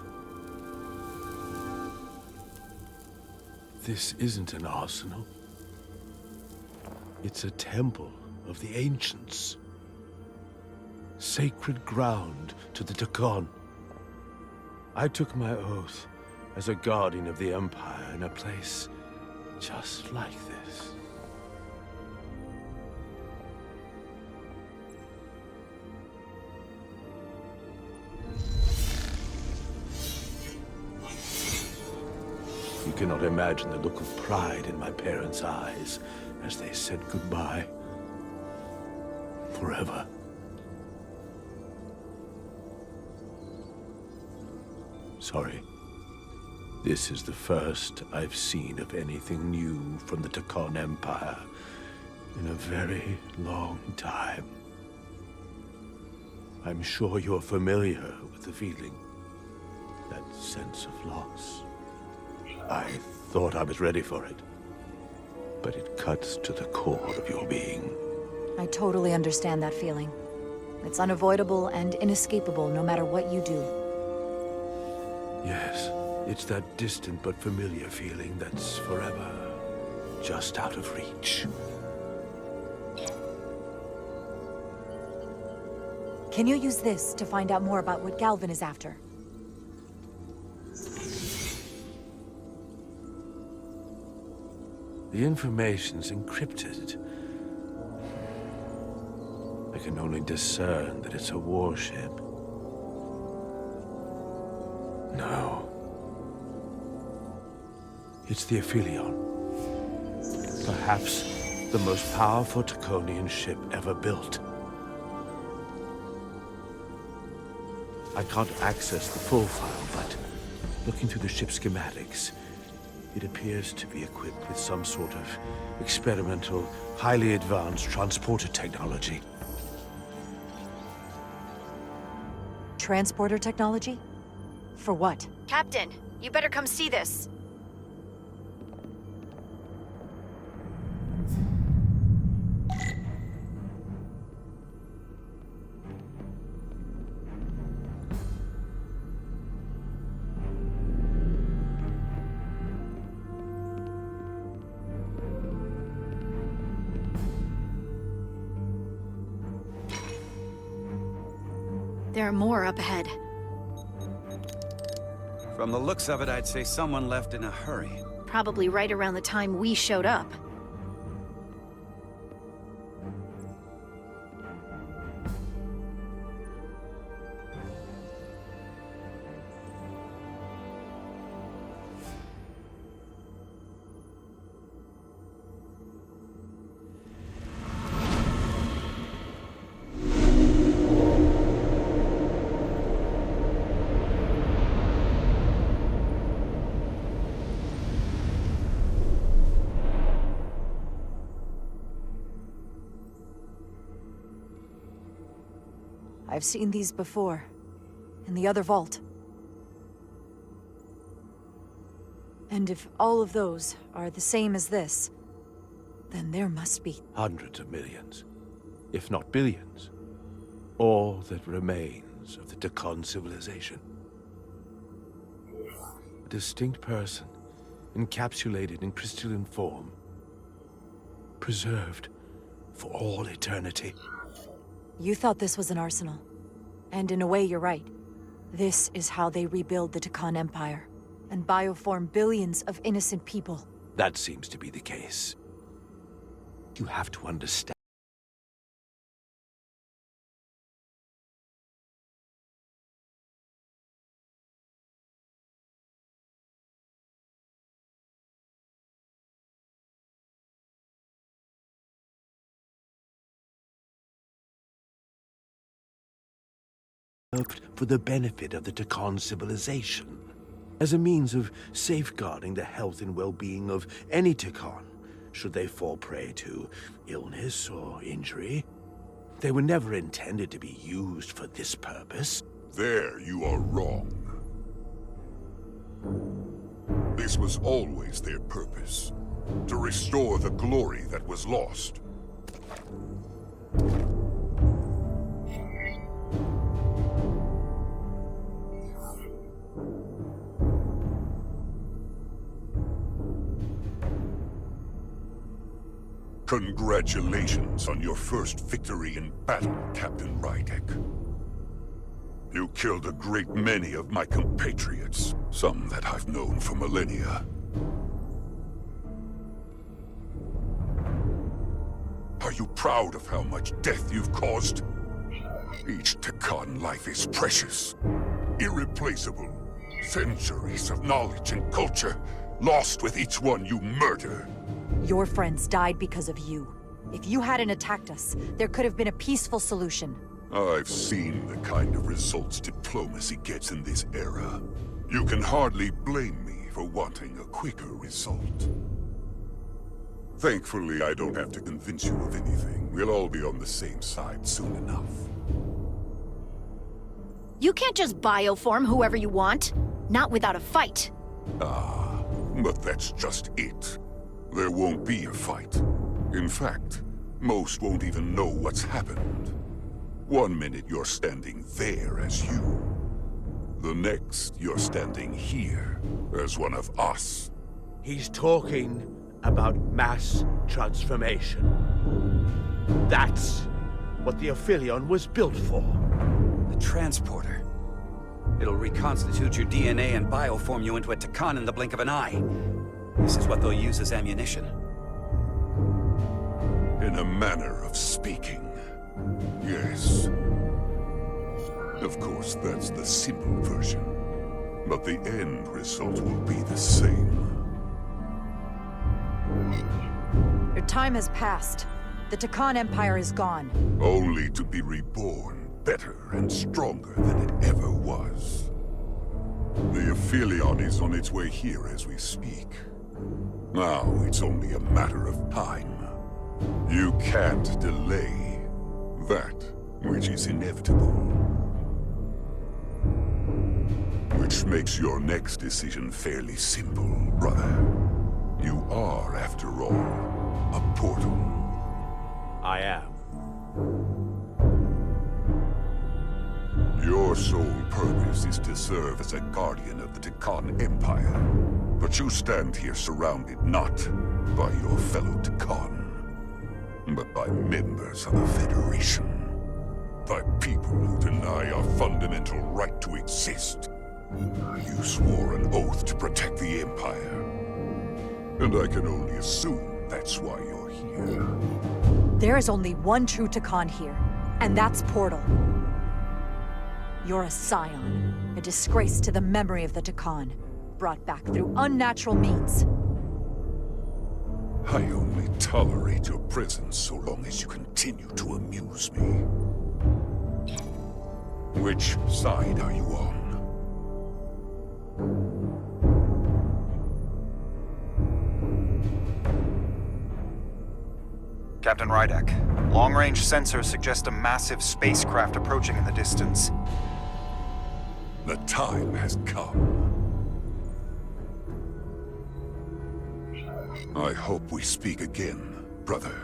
[SPEAKER 5] This isn't an arsenal. It's a temple of the ancients. Sacred ground to the Takan. I took my oath as a guardian of the Empire in a place just like this. You cannot imagine the look of pride in my parents' eyes as they said goodbye. Forever. Sorry. This is the first I've seen of anything new from the Takan Empire in a very long time. I'm sure you're familiar with the feeling. That sense of loss. I thought I was ready for it. But it cuts to the core of your being.
[SPEAKER 15] I totally understand that feeling. It's unavoidable and inescapable no matter what you do.
[SPEAKER 5] Yes, it's that distant but familiar feeling that's forever just out of reach.
[SPEAKER 15] Can you use this to find out more about what Galvin is after?
[SPEAKER 5] The information's encrypted. I can only discern that it's a warship. No. It's the Aphelion. Perhaps the most powerful Taconian ship ever built. I can't access the full file, but looking through the ship's schematics, it appears to be equipped with some sort of experimental, highly advanced transporter technology.
[SPEAKER 15] Transporter technology? For what?
[SPEAKER 3] Captain, you better come see this. There are more up ahead.
[SPEAKER 2] From the looks of it, I'd say someone left in a hurry.
[SPEAKER 3] Probably right around the time we showed up.
[SPEAKER 15] I've seen these before. In the other vault. And if all of those are the same as this, then there must be...
[SPEAKER 5] Hundreds of millions, if not billions. All that remains of the Tacon civilization. A distinct person, encapsulated in crystalline form. Preserved for all eternity.
[SPEAKER 15] You thought this was an arsenal. And in a way, you're right. This is how they rebuild the Tacon Empire, and bioform billions of innocent people.
[SPEAKER 5] That seems to be the case. You have to understand. For the benefit of the Tacon civilization, as a means of safeguarding the health and well-being of any Tacon, should they fall prey to illness or injury. They were never intended to be used for this purpose.
[SPEAKER 16] There you are wrong. This was always their purpose, to restore the glory that was lost. Congratulations on your first victory in battle, Captain Rydek. You killed a great many of my compatriots, some that I've known for millennia. Are you proud of how much death you've caused? Each Tacon life is precious, irreplaceable. Centuries of knowledge and culture, lost with each one you murder.
[SPEAKER 15] Your friends died because of you. If you hadn't attacked us, there could have been a peaceful solution.
[SPEAKER 16] I've seen the kind of results diplomacy gets in this era. You can hardly blame me for wanting a quicker result. Thankfully, I don't have to convince you of anything. We'll all be on the same side soon enough.
[SPEAKER 3] You can't just bioform whoever you want. Not without a fight.
[SPEAKER 16] Ah, but that's just it. There won't be a fight. In fact, most won't even know what's happened. One minute you're standing there as you. The next, you're standing here as one of us.
[SPEAKER 5] He's talking about mass transformation. That's what the Aphelion was built for.
[SPEAKER 2] The transporter. It'll reconstitute your DNA and bioform you into a Tacon in the blink of an eye. This is what they'll use as ammunition.
[SPEAKER 16] In a manner of speaking. yes. Of course, that's the simple version. But the end result will be the same.
[SPEAKER 15] Your time has passed. The Takan Empire is gone.
[SPEAKER 16] Only to be reborn better and stronger than it ever was. The Aphelion is on its way here as we speak. Now it's only a matter of time. You can't delay that which is inevitable. Which makes your next decision fairly simple, brother. You are, after all, a portal.
[SPEAKER 5] I am.
[SPEAKER 16] Your sole purpose is to serve as a guardian of the Takan Empire. But you stand here surrounded not by your fellow Takan, but by members of the Federation. By people who deny our fundamental right to exist. You swore an oath to protect the Empire. And I can only assume that's why you're here.
[SPEAKER 15] There is only one true Takan here, and that's Portal. You're a scion, a disgrace to the memory of the Takan, brought back through unnatural means.
[SPEAKER 16] I only tolerate your presence so long as you continue to amuse me. Which side are you on?
[SPEAKER 14] Captain Rydek, long-range sensors suggest a massive spacecraft approaching in the distance.
[SPEAKER 16] The time has come. I hope we speak again, brother.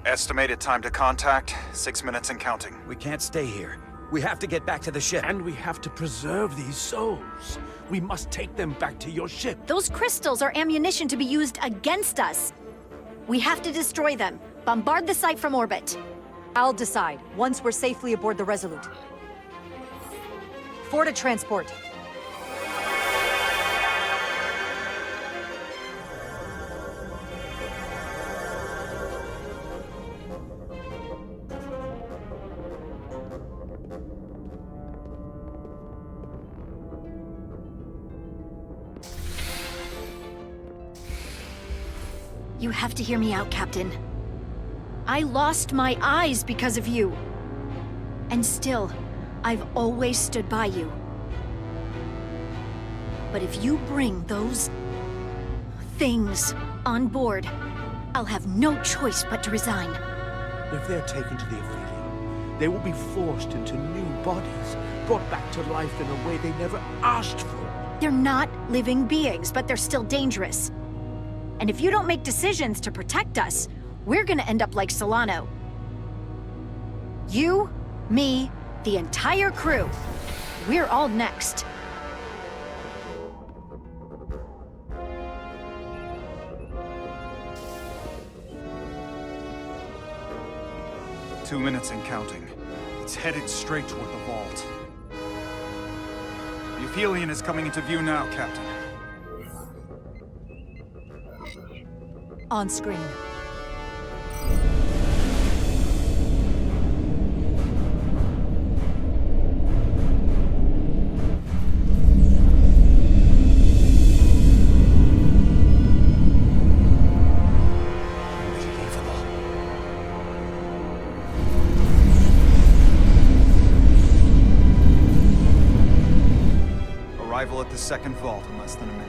[SPEAKER 14] Estimated time to contact, 6 minutes and counting.
[SPEAKER 2] We can't stay here. We have to get back to the ship.
[SPEAKER 17] And we have to preserve these souls. We must take them back to your ship.
[SPEAKER 3] Those crystals are ammunition to be used against us. We have to destroy them. Bombard the site from orbit.
[SPEAKER 15] I'll decide, once we're safely aboard the Resolute. For to transport.
[SPEAKER 3] You have to hear me out, Captain. I lost my eyes because of you. And still, I've always stood by you. But if you bring those things on board, I'll have no choice but to resign.
[SPEAKER 17] If they're taken to the Aphelion, they will be forced into new bodies, brought back to life in a way they never asked for.
[SPEAKER 3] They're not living beings, but they're still dangerous. And if you don't make decisions to protect us, we're gonna end up like Solano. You, me, the entire crew. We're all next.
[SPEAKER 14] Two minutes and counting.
[SPEAKER 13] It's headed straight toward the vault. The Aphelion is coming into view now, Captain.
[SPEAKER 15] On screen.
[SPEAKER 13] Arrival at the second vault in less than a minute.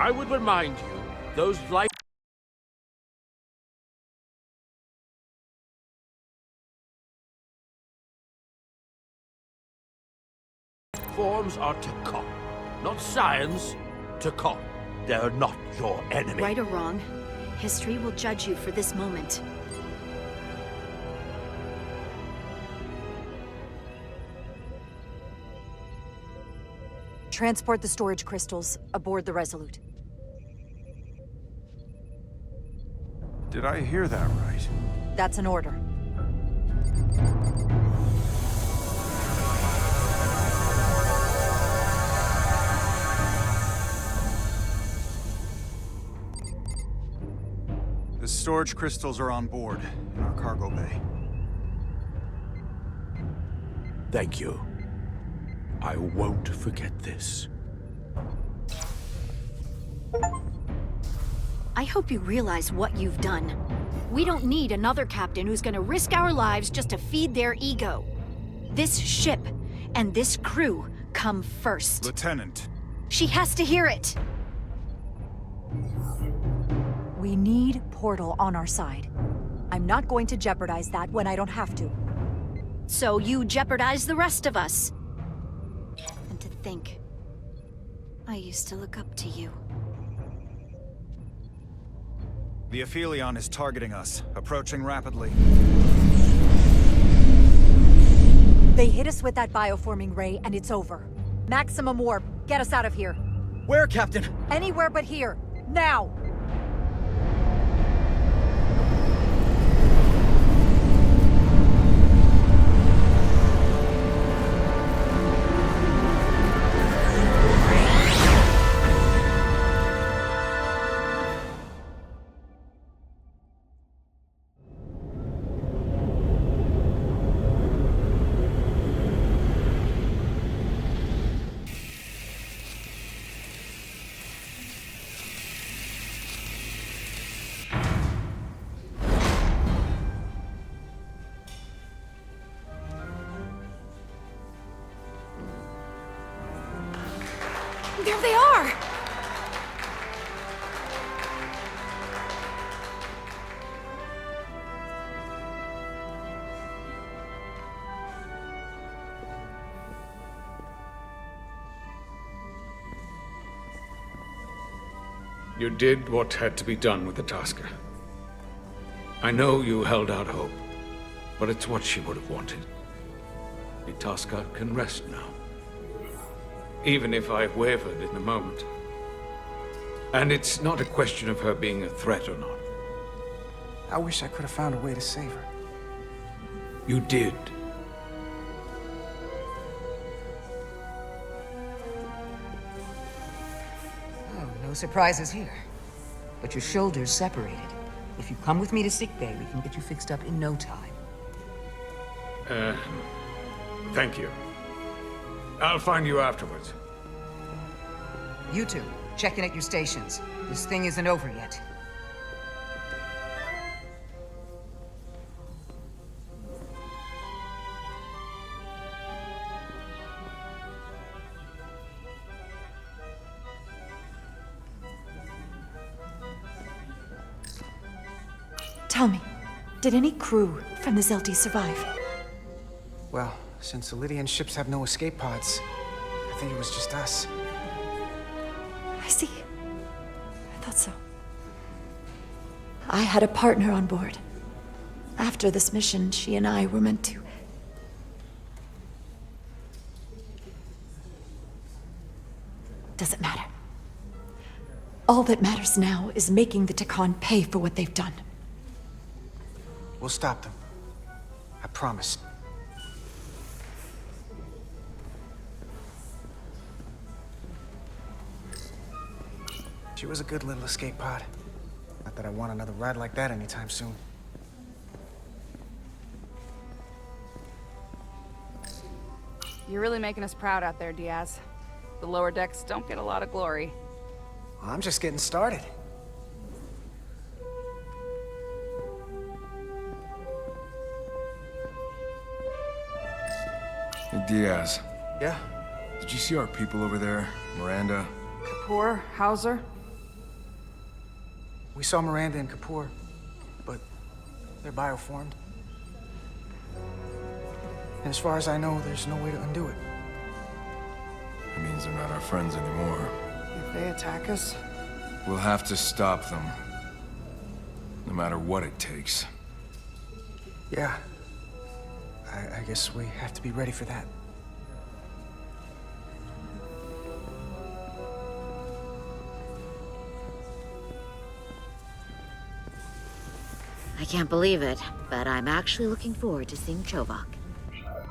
[SPEAKER 17] I would remind you, those life forms are Takon. Not science, Takon. They're not your enemy.
[SPEAKER 3] Right or wrong, history will judge you for this moment.
[SPEAKER 15] Transport the storage crystals aboard the Resolute.
[SPEAKER 14] Did I hear that right?
[SPEAKER 15] That's an order.
[SPEAKER 14] The storage crystals are on board in our cargo bay.
[SPEAKER 17] Thank you. I won't forget this.
[SPEAKER 3] I hope you realize what you've done. We don't need another captain who's gonna risk our lives just to feed their ego. This ship and this crew come first.
[SPEAKER 14] Lieutenant.
[SPEAKER 3] She has to hear it.
[SPEAKER 15] We need Portal on our side. I'm not going to jeopardize that when I don't have to.
[SPEAKER 3] So you jeopardize the rest of us. And to think, I used to look up to you.
[SPEAKER 14] The Aphelion is targeting us, approaching rapidly.
[SPEAKER 15] They hit us with that bioforming ray, and it's over. Maximum warp, get us out of here.
[SPEAKER 18] Where, Captain?
[SPEAKER 15] Anywhere but here. Now!
[SPEAKER 3] There they are!
[SPEAKER 9] You did what had to be done with the Tasker. I know you held out hope, but it's what she would have wanted. The Tasker can rest now. Even if I wavered in the moment. And it's not a question of her being a threat or not.
[SPEAKER 6] I wish I could have found a way to save her.
[SPEAKER 9] You did.
[SPEAKER 4] Oh, no surprises here. But your shoulder's separated. If you come with me to sickbay, we can get you fixed up in no time.
[SPEAKER 9] Thank you. I'll find you afterwards.
[SPEAKER 4] You two, check in at your stations. This thing isn't over yet.
[SPEAKER 15] Tell me, did any crew from the Zelti survive?
[SPEAKER 6] Well, since the Lydian ships have no escape pods, I think it was just us.
[SPEAKER 15] I see. I thought so. I had a partner on board. After this mission, she and I were meant to... Doesn't matter. All that matters now is making the Takon pay for what they've done.
[SPEAKER 6] We'll stop them. I promise. She was a good little escape pod. Not that I want another ride like that anytime soon.
[SPEAKER 19] You're really making us proud out there, Diaz. The lower decks don't get a lot of glory.
[SPEAKER 6] Well, I'm just getting started.
[SPEAKER 20] Hey, Diaz.
[SPEAKER 6] Yeah?
[SPEAKER 20] Did you see our people over there? Miranda?
[SPEAKER 19] Kapoor, Hauser?
[SPEAKER 6] We saw Miranda and Kapoor, but they're bioformed. And as far as I know, there's no way to undo it.
[SPEAKER 18] That means they're not our friends anymore.
[SPEAKER 6] If they attack us,
[SPEAKER 18] We'll have to stop them. No matter what it takes.
[SPEAKER 6] yeah. I guess we have to be ready for that.
[SPEAKER 8] I can't believe it, but I'm actually looking forward to seeing Chovak.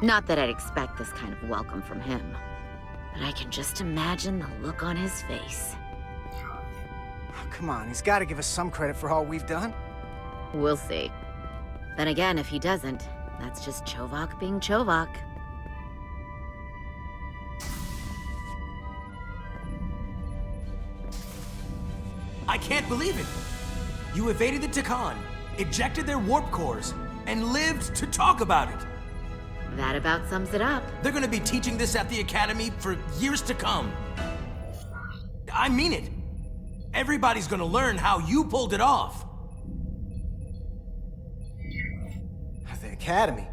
[SPEAKER 8] Not that I'd expect this kind of welcome from him, but I can just imagine the look on his face.
[SPEAKER 6] Oh, come on, he's got to give us some credit for all we've done.
[SPEAKER 8] We'll see. Then again, if he doesn't, that's just Chovak being Chovak.
[SPEAKER 12] I can't believe it! You evaded the Takan, ejected their warp cores, and lived to talk about it!
[SPEAKER 8] That about sums it up.
[SPEAKER 12] They're gonna be teaching this at the Academy for years to come. I mean it. Everybody's gonna learn how you pulled it off.
[SPEAKER 6] The Academy?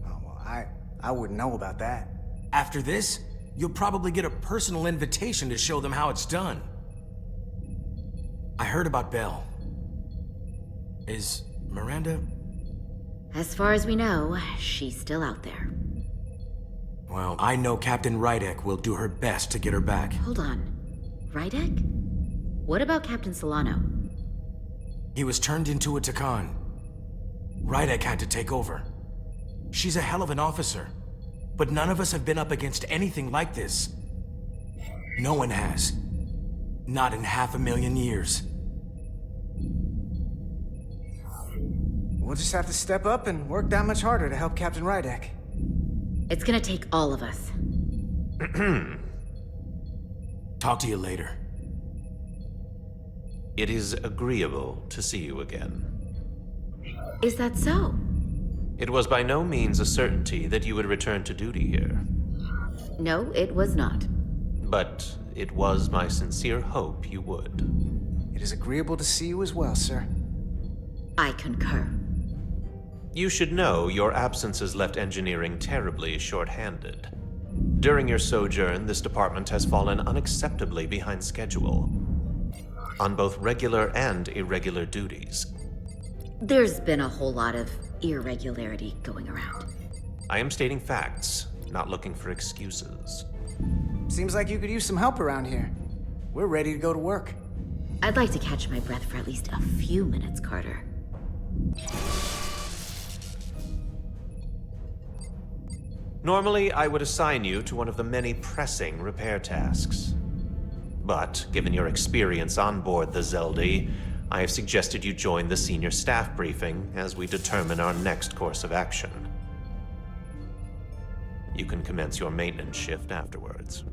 [SPEAKER 6] Oh, well, I wouldn't know about that.
[SPEAKER 12] After this, you'll probably get a personal invitation to show them how it's done. I heard about Belle. Is Miranda?
[SPEAKER 8] As far as we know, she's still out there.
[SPEAKER 12] Well, I know Captain Rydek will do her best to get her back.
[SPEAKER 8] Hold on. Rydek? What about Captain Solano?
[SPEAKER 12] He was turned into a Takan. Rydek had to take over. She's a hell of an officer, but none of us have been up against anything like this. No one has. Not in 500,000 years.
[SPEAKER 6] We'll just have to step up and work that much harder to help Captain Rydek.
[SPEAKER 8] It's gonna take all of us.
[SPEAKER 12] Talk to you later.
[SPEAKER 20] It is agreeable to see you again.
[SPEAKER 8] Is that so?
[SPEAKER 20] It was by no means a certainty that you would return to duty here.
[SPEAKER 8] No, it was not.
[SPEAKER 20] But it was my sincere hope you would.
[SPEAKER 6] It is agreeable to see you as well, sir.
[SPEAKER 8] I concur.
[SPEAKER 20] You should know your absence has left engineering terribly short-handed. During your sojourn, this department has fallen unacceptably behind schedule on both regular and irregular duties.
[SPEAKER 8] There's been a whole lot of irregularity going around.
[SPEAKER 20] I am stating facts, not looking for excuses.
[SPEAKER 6] Seems like you could use some help around here. We're ready to go to work.
[SPEAKER 8] I'd like to catch my breath for at least a few minutes, Carter.
[SPEAKER 20] Normally, I would assign you to one of the many pressing repair tasks. But, given your experience on board the Zeldi, I have suggested you join the senior staff briefing as we determine our next course of action. You can commence your maintenance shift afterwards.